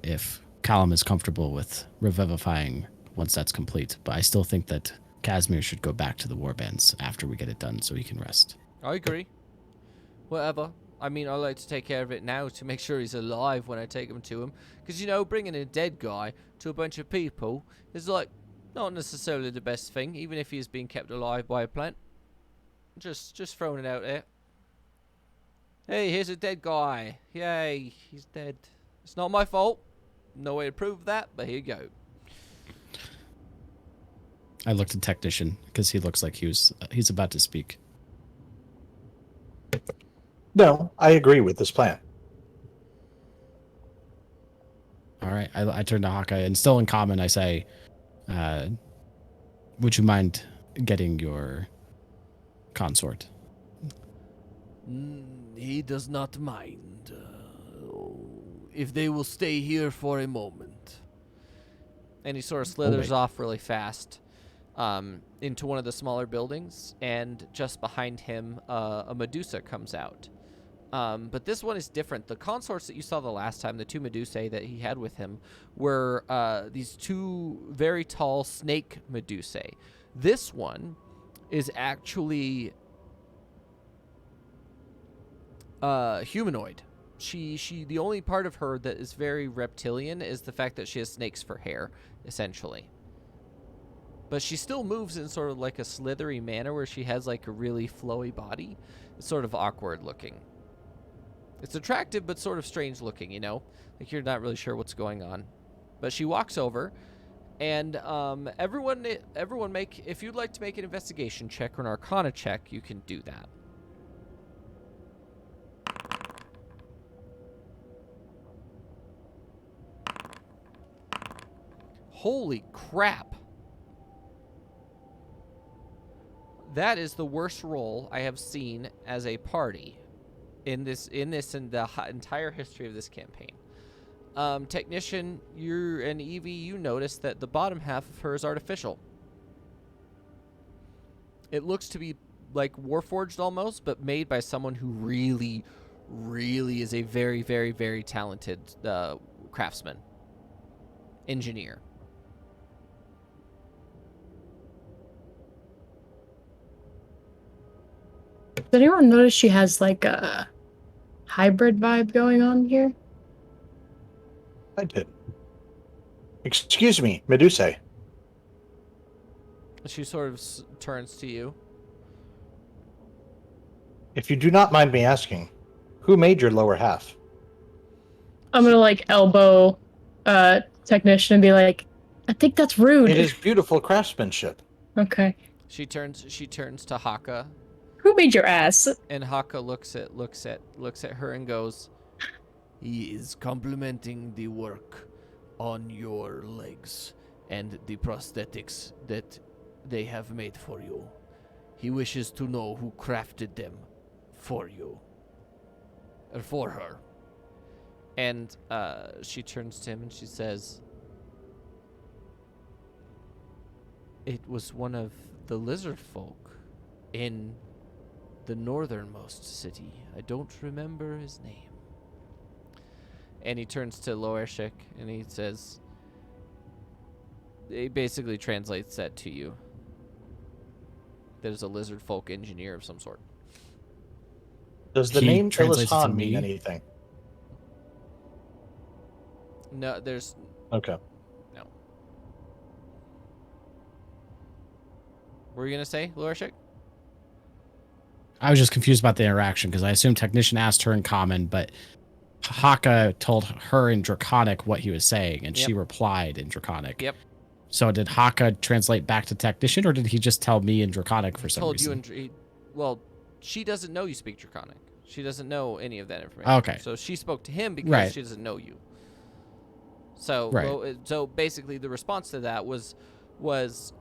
If Callum is comfortable with revivifying once that's complete. But I still think that Casimir should go back to the warbands after we get it done so he can rest. I agree. Whatever. I mean, I like to take care of it now to make sure he's alive when I take him to him. Because, bringing a dead guy to a bunch of people is, not necessarily the best thing, even if he's being kept alive by a plant. Just throwing it out there. Hey, here's a dead guy. Yay, he's dead. It's not my fault. No way to prove that, but here you go. I looked at Technician because he looks like he's about to speak. No, I agree with this plan. All right, I turn to Hawkeye, and still in common, I say, would you mind getting your consort? He does not mind. If they will stay here for a moment. And he sort of slithers off really fast into one of the smaller buildings, and just behind him, a Medusa comes out. But this one is different. The consorts that you saw the last time, the two Medusae that he had with him, were these two very tall snake Medusae. This one is actually humanoid. She the only part of her that is very reptilian is the fact that she has snakes for hair, essentially. But she still moves in sort of like a slithery manner where she has like a really flowy body. It's sort of awkward looking. It's attractive, but sort of strange looking, Like you're not really sure what's going on. But she walks over, and everyone make, if you'd like to make an investigation check or an arcana check, you can do that. Holy crap. That is the worst roll I have seen as a party in the entire history of this campaign. Technician, and Evie, you notice that the bottom half of her is artificial. It looks to be like Warforged almost, but made by someone who really, really is a very, very, very talented craftsman, engineer. Does anyone notice she has like a hybrid vibe going on here? I did. Excuse me, Medusa. She sort of turns to you. If you do not mind me asking, who made your lower half? I'm gonna elbow Technician and be like, I think that's rude. It is beautiful craftsmanship. Okay. She turns to Haka. Who made your ass? And Haka looks at her and goes, "He is complimenting the work on your legs and the prosthetics that they have made for you. He wishes to know who crafted them for you. Or for her." And she turns to him and she says, "It was one of the lizard folk in the northernmost city. I don't remember his name." And he turns to Loershik and he says, he basically translates that to you. There's a lizard folk engineer of some sort. Does the name Illishan mean anything? No, there's... Okay. No. What were you going to say, Loershik? I was just confused about the interaction because I assumed Technician asked her in common, but Haka told her in Draconic what he was saying, and she replied in Draconic. Yep. So did Haka translate back to Technician, or did he just tell me in Draconic for some reason? Well, she doesn't know you speak Draconic. She doesn't know any of that information. Okay. So she spoke to him because she doesn't know you. So, so basically, the response to that was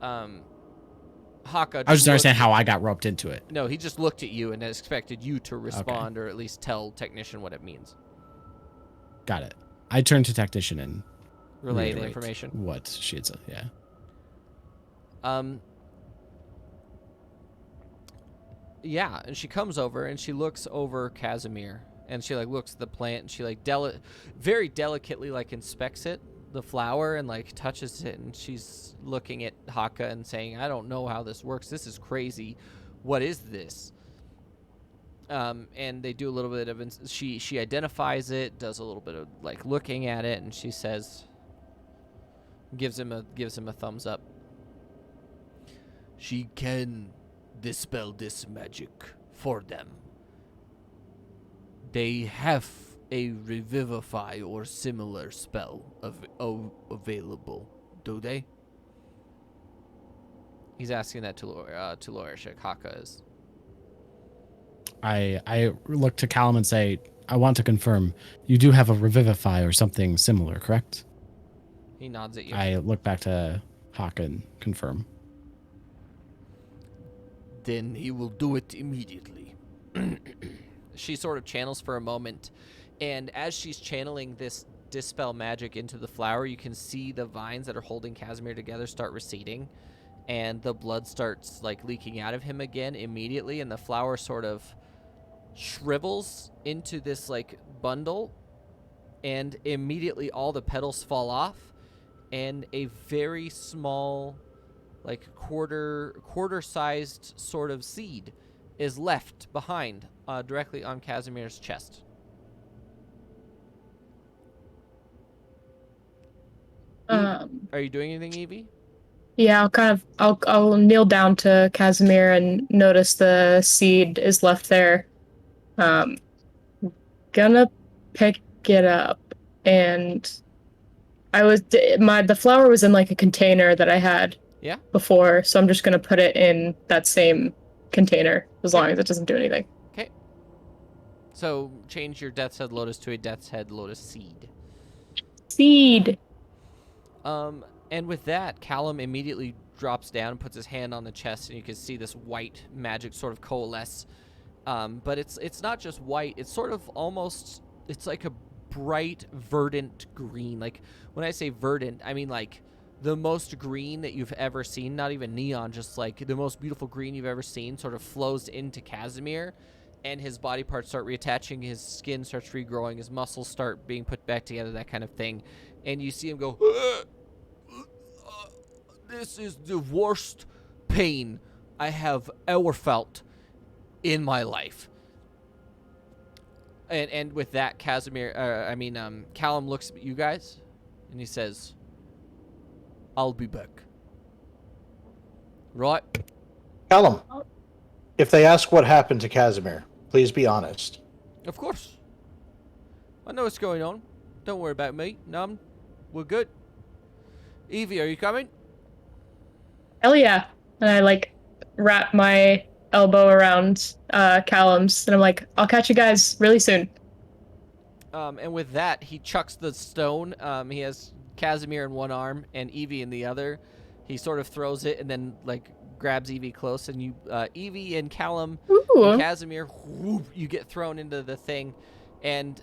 Haka. I was just understanding how I got roped into it. No, he just looked at you and expected you to respond or at least tell Technician what it means. Got it. I turned to Technician and relay the information. What she had said, yeah. Yeah, and she comes over and she looks over Casimir and she like looks at the plant and she like very delicately like inspects it, the flower, and like touches it, and she's looking at Haka and saying, "I don't know how this works. This is crazy. What is this?" And they do a little bit of she identifies it, does a little bit of like looking at it, and she says, gives him a thumbs up. "She can dispel this magic for them. They have a revivify or similar spell available, do they?" He's asking that to Loershik. Haka is. I look to Callum and say, "I want to confirm, you do have a revivify or something similar, correct?" He nods at you. I look back to Haka and confirm. "Then he will do it immediately." She sort of channels for a moment, and as she's channeling this dispel magic into the flower, you can see the vines that are holding Casimir together start receding, and the blood starts like leaking out of him again immediately, and the flower sort of shrivels into this like bundle, and immediately all the petals fall off, and a very small, like quarter-sized sort of seed is left behind directly on Casimir's chest. Are you doing anything, Evie? Yeah, I'll kneel down to Casimir and notice the seed is left there. Gonna pick it up, and the flower was in like a container that I had before, so I'm just gonna put it in that same container as long as it doesn't do anything. Okay. So change your Death's Head Lotus to a Death's Head Lotus seed. Seed. And with that, Callum immediately drops down and puts his hand on the chest, and you can see this white magic sort of coalesce. But it's not just white. It's sort of almost, it's like a bright verdant green. Like when I say verdant, I mean like the most green that you've ever seen. Not even neon, just like the most beautiful green you've ever seen sort of flows into Casimir, and his body parts start reattaching, his skin starts regrowing, his muscles start being put back together, that kind of thing. And you see him go, "This is the worst pain I have ever felt in my life." And with that, Callum looks at you guys, and he says, "I'll be back." Right? Callum, if they ask what happened to Casimir, please be honest. Of course. I know what's going on. Don't worry about me. No, we're good. Evie, are you coming? Hell yeah. And I like wrap my elbow around Callum's, and I'm like, I'll catch you guys really soon. And with that, he chucks the stone. He has Casimir in one arm and Evie in the other. He sort of throws it and then like grabs Evie close, and you, Evie and Callum and Casimir, whoop, you get thrown into the thing, and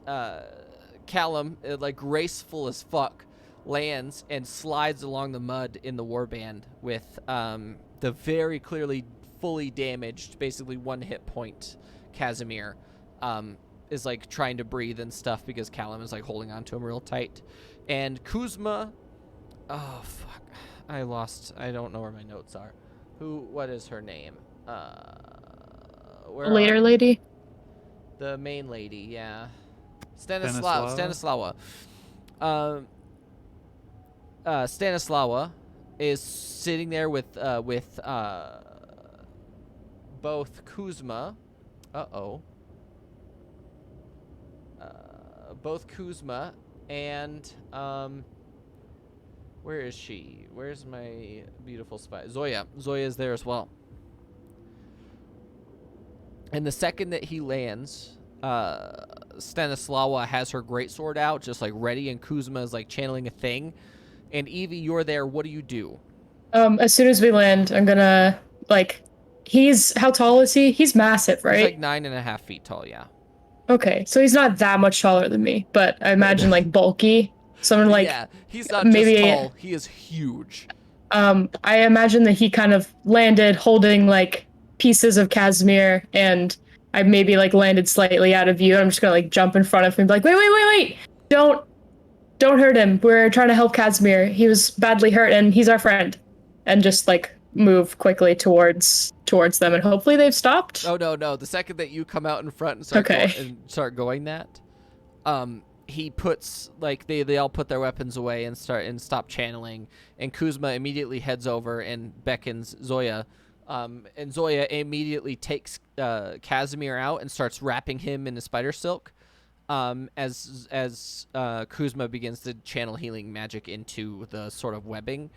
Callum, like graceful as fuck, lands and slides along the mud in the warband with the very clearly fully damaged, basically 1 hit point Casimir. Is like trying to breathe and stuff because Callum is like holding on to him real tight. And Kuzma, oh fuck, I don't know where my notes are. What is her name? Where Later lady? The main lady, yeah. Stanislawa. Stanislawa is sitting there with both Kuzma. Both Kuzma and where is she? Where's my beautiful spy? Zoya. Zoya is there as well. And the second that he lands, Stanislawa has her greatsword out, just like ready, and Kuzma is like channeling a thing. And Evie, you're there. What do you do? As soon as we land, I'm gonna how tall is he? He's massive, right? He's like 9.5 feet tall, yeah. Okay, so he's not that much taller than me, but I imagine like bulky. Someone like yeah, he's not maybe just tall, he is huge. I imagine that he kind of landed holding like pieces of Casimir, and I maybe like landed slightly out of view. I'm just gonna like jump in front of him and be like, wait, don't hurt him. We're trying to help Casimir. He was badly hurt and he's our friend. And just like move quickly towards them, and hopefully they've stopped. Oh no! The second that you come out in front and start going that, he puts like they all put their weapons away and stop channeling, and Kuzma immediately heads over and beckons Zoya, and Zoya immediately takes Casimir out and starts wrapping him in the spider silk, as Kuzma begins to channel healing magic into the sort of webbing.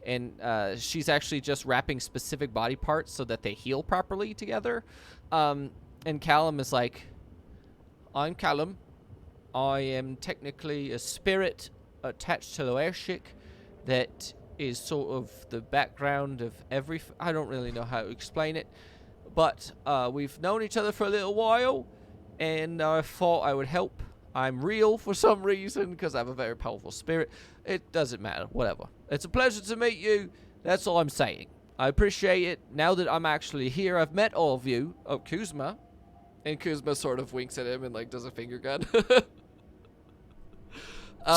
And she's actually just wrapping specific body parts so that they heal properly together. And Callum is like, I'm Callum. I am technically a spirit attached to the airship that is sort of the background of I don't really know how to explain it. But we've known each other for a little while, and I thought I would help. I'm real for some reason because I have a very powerful spirit. It doesn't matter. Whatever. It's a pleasure to meet you. That's all I'm saying. I appreciate it. Now that I'm actually here, I've met all of you. Oh, Kuzma. And Kuzma sort of winks at him and like does a finger gun.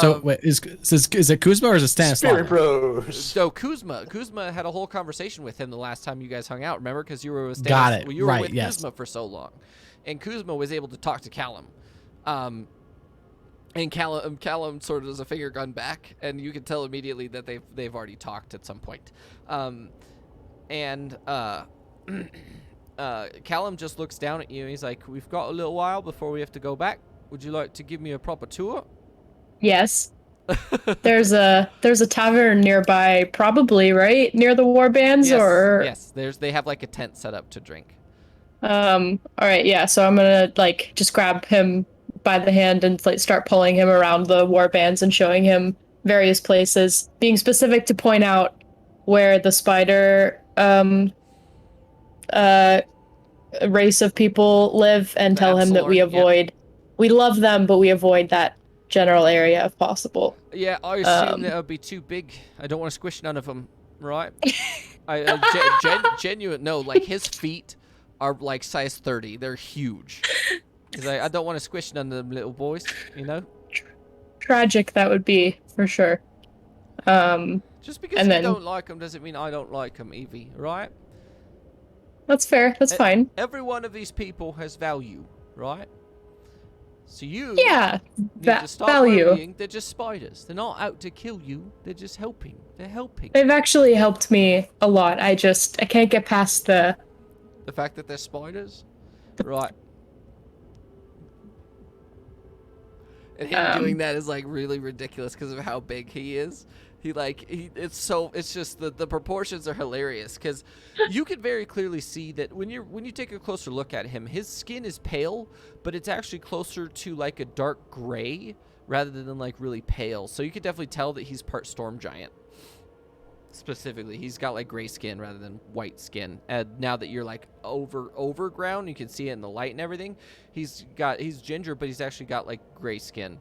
So wait, is it Kuzma or is it Stanislav? Spirit Bros. So Kuzma had a whole conversation with him the last time you guys hung out. Remember, because you were with Kuzma for so long, and Kuzma was able to talk to Callum. And Callum sort of does a finger gun back, and you can tell immediately that they've already talked at some point. Callum just looks down at you and he's like, "We've got a little while before we have to go back. Would you like to give me a proper tour?" Yes. There's a tavern nearby, probably, right? Near the warbands, yes. They have like a tent set up to drink. All right, yeah. So I'm gonna like just grab him by the hand and like start pulling him around the warbands and showing him various places, being specific to point out where the spider race of people live, and tell him that we avoid. We love them, but we avoid that general area if possible. Yeah, I assume that would be too big. I don't want to squish none of them, right? Genuine. No, like his feet are like size 30. They're huge. He's like, I don't want to squish none of them little boys, you know? Tragic that would be, for sure. Just because you don't like them doesn't mean I don't like them, Evie, right? That's fair. That's fine. Every one of these people has value, right? So you need to stop worrying. They're just spiders. They're not out to kill you. They're just helping. They're helping. They've actually helped me a lot. I can't get past the fact that they're spiders? Right. And him doing that is like really ridiculous because of how big he is. It's just the proportions are hilarious because you can very clearly see that when you take a closer look at him, his skin is pale, but it's actually closer to like a dark gray rather than like really pale. So you could definitely tell that he's part storm giant. Specifically, he's got like gray skin rather than white skin. And now that you're like over ground, you can see it in the light and everything. He's ginger, but he's actually got like gray skin.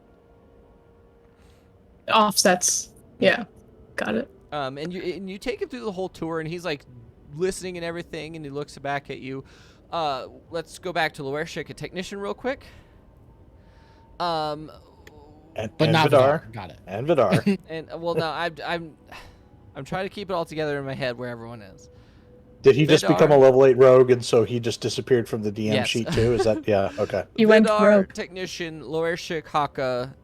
Offsets. Yeah, got it. And you take him through the whole tour, and he's like listening and everything, and he looks back at you. Let's go back to Loershik, a technician, real quick. And not Vidar. Got it. And Vidar. And well, no, I'm trying to keep it all together in my head where everyone is. Did he just become a level 8 rogue, and so he just disappeared from the DM Yes. sheet too? Is that yeah? Okay. You went Vidar, rogue. technician, Loershik, Haka,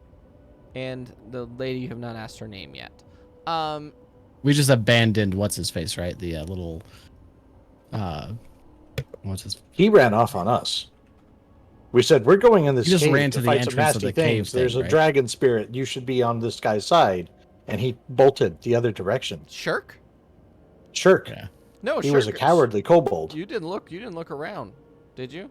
and the lady you have not asked her name yet. We just abandoned what's his face, right? The little what's his? He ran off on us. We said we're going in this He just cave ran to to the fight some entrance of nasty the cave things. There's thing, a right? dragon spirit. You should be on this guy's side, and he bolted the other direction. Shirk? Shirk. Yeah. No, He was a cowardly kobold. You didn't look around, did you?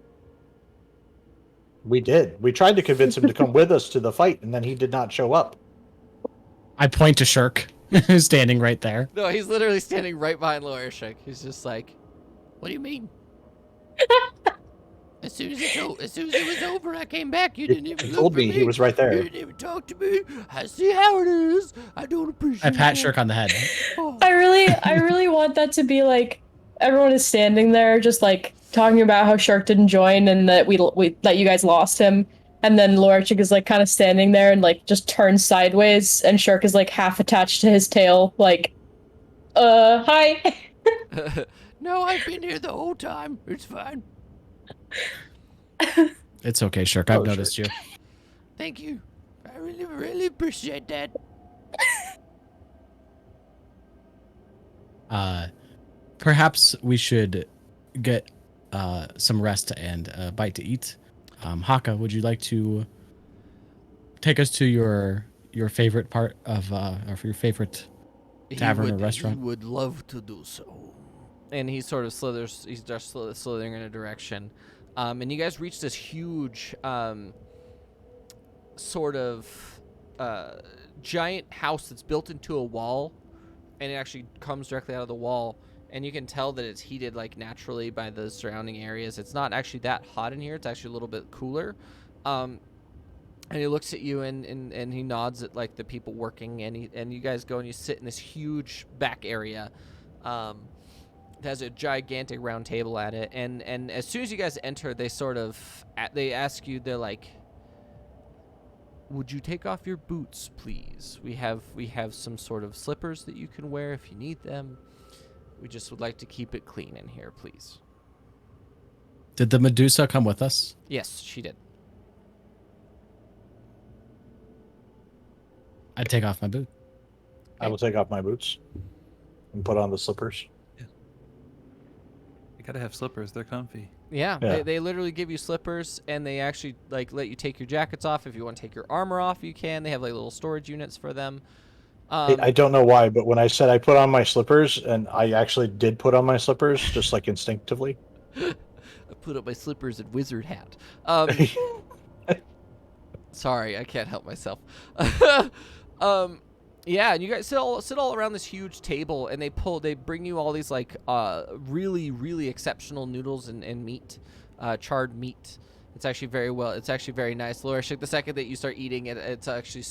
We did. We tried to convince him to come with us to the fight, and then he did not show up. I point to Shirk, who's standing right there. No, he's literally standing right behind Loershik. He's just like, "What do you mean?" As soon as it was over, I came back. You didn't even He look told for me he was right You there. didn't even talk to me. I see how it is. I don't appreciate I pat it. Shirk on the head. Oh. I really want that to be like everyone is standing there just like talking about how Shark didn't join and that we that you guys lost him, and then Lorchik is like kind of standing there and like just turns sideways, and Shark is like half attached to his tail, like, hi. No, I've been here the whole time. It's fine. It's okay, Shirk. I've noticed you. Thank you. I really, really appreciate that. Perhaps we should get some rest and a bite to eat. Haka, would you like to take us to your favorite part of or your favorite tavern or restaurant? He would love to do so. And he sort of slithers. He's just slithering in a direction. And you guys reach this huge, sort of giant house that's built into a wall, and it actually comes directly out of the wall. And you can tell that it's heated like naturally by the surrounding areas. It's not actually that hot in here. It's actually a little bit cooler. And he looks at you and he nods at like the people working, and you guys go and you sit in this huge back area. It has a gigantic round table at it, and as soon as you guys enter, they they ask you, they're like, "Would you take off your boots, please? We have some sort of slippers that you can wear if you need them. We just would like to keep it clean in here, please." Did the Medusa come with us? Yes, she did. I'd take off my boot. I will take off my boots and put on the slippers. You gotta have slippers. They're comfy. Yeah, Yeah. They literally give you slippers, and they actually like let you take your jackets off. If you want to take your armor off, you can. They have like little storage units for them. I don't know why, but when I said I put on my slippers, and I actually did put on my slippers, just like instinctively. I put up my slippers and wizard hat. Sorry, I can't help myself. Yeah, and you guys sit all around this huge table, and they bring you all these like really, really exceptional noodles and meat, charred meat. It's actually very nice. Lorishik, the second that you start eating it, it's actually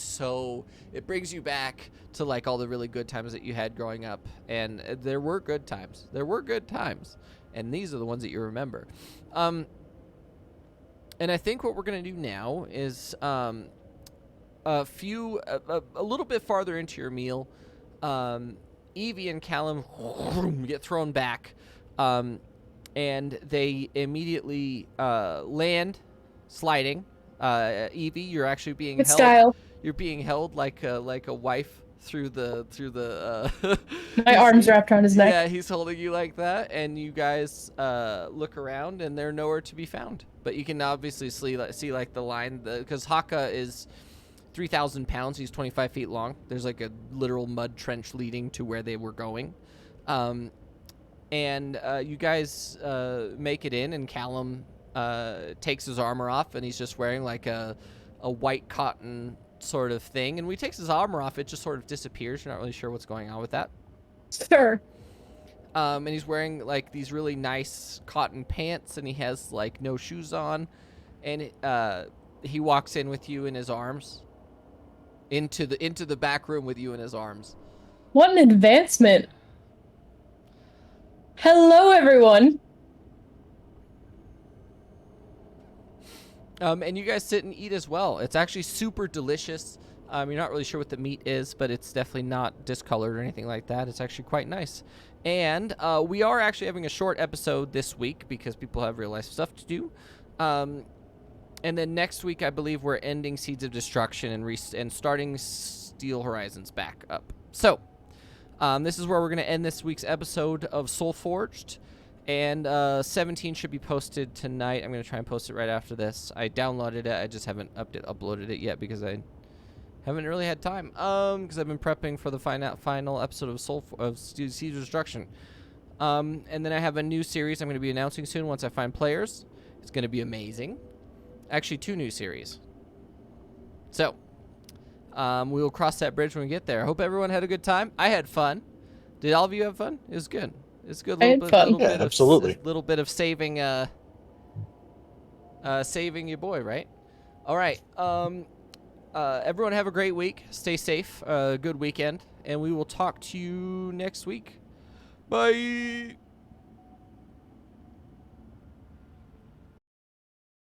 it brings you back to like all the really good times that you had growing up. And there were good times. And these are the ones that you remember. And I think what we're going to do now is a little bit farther into your meal, Evie and Callum get thrown back. And they immediately land, sliding. Evie, you're actually being Good held. style. You're being held like a wife through the. My arms wrapped around his neck. Yeah, he's holding you like that, and you guys look around, and they're nowhere to be found. But you can obviously see like the line, because Haka is 3,000 pounds. He's 25 feet long. There's like a literal mud trench leading to where they were going. And you guys make it in, and Callum takes his armor off, and he's just wearing like a white cotton sort of thing. And when he takes his armor off, it just sort of disappears. You're not really sure what's going on with that. Sure. And he's wearing like these really nice cotton pants, and he has like no shoes on, and he walks in with you in his arms into the back room with you in his arms. What an advancement. Hello, everyone. And you guys sit and eat as well. It's actually super delicious. You're not really sure what the meat is, but it's definitely not discolored or anything like that. It's actually quite nice. And we are actually having a short episode this week because people have real life stuff to do. And then next week, I believe we're ending Seeds of Destruction and starting Steel Horizons back up. So this is where we're going to end this week's episode of Soulforged. And 17 should be posted tonight. I'm going to try and post it right after this. I downloaded it. I just haven't uploaded it yet because I haven't really had time. Because I've been prepping for the final episode of Seeds of Destruction. And then I have a new series I'm going to be announcing soon once I find players. It's going to be amazing. Actually, 2 new series. So, we will cross that bridge when we get there. I hope everyone had a good time. I had fun. Did all of you have fun? It was good. It's good. Absolutely. Little bit of saving, saving your boy, right? All right. Everyone have a great week. Stay safe. Good weekend, and we will talk to you next week. Bye.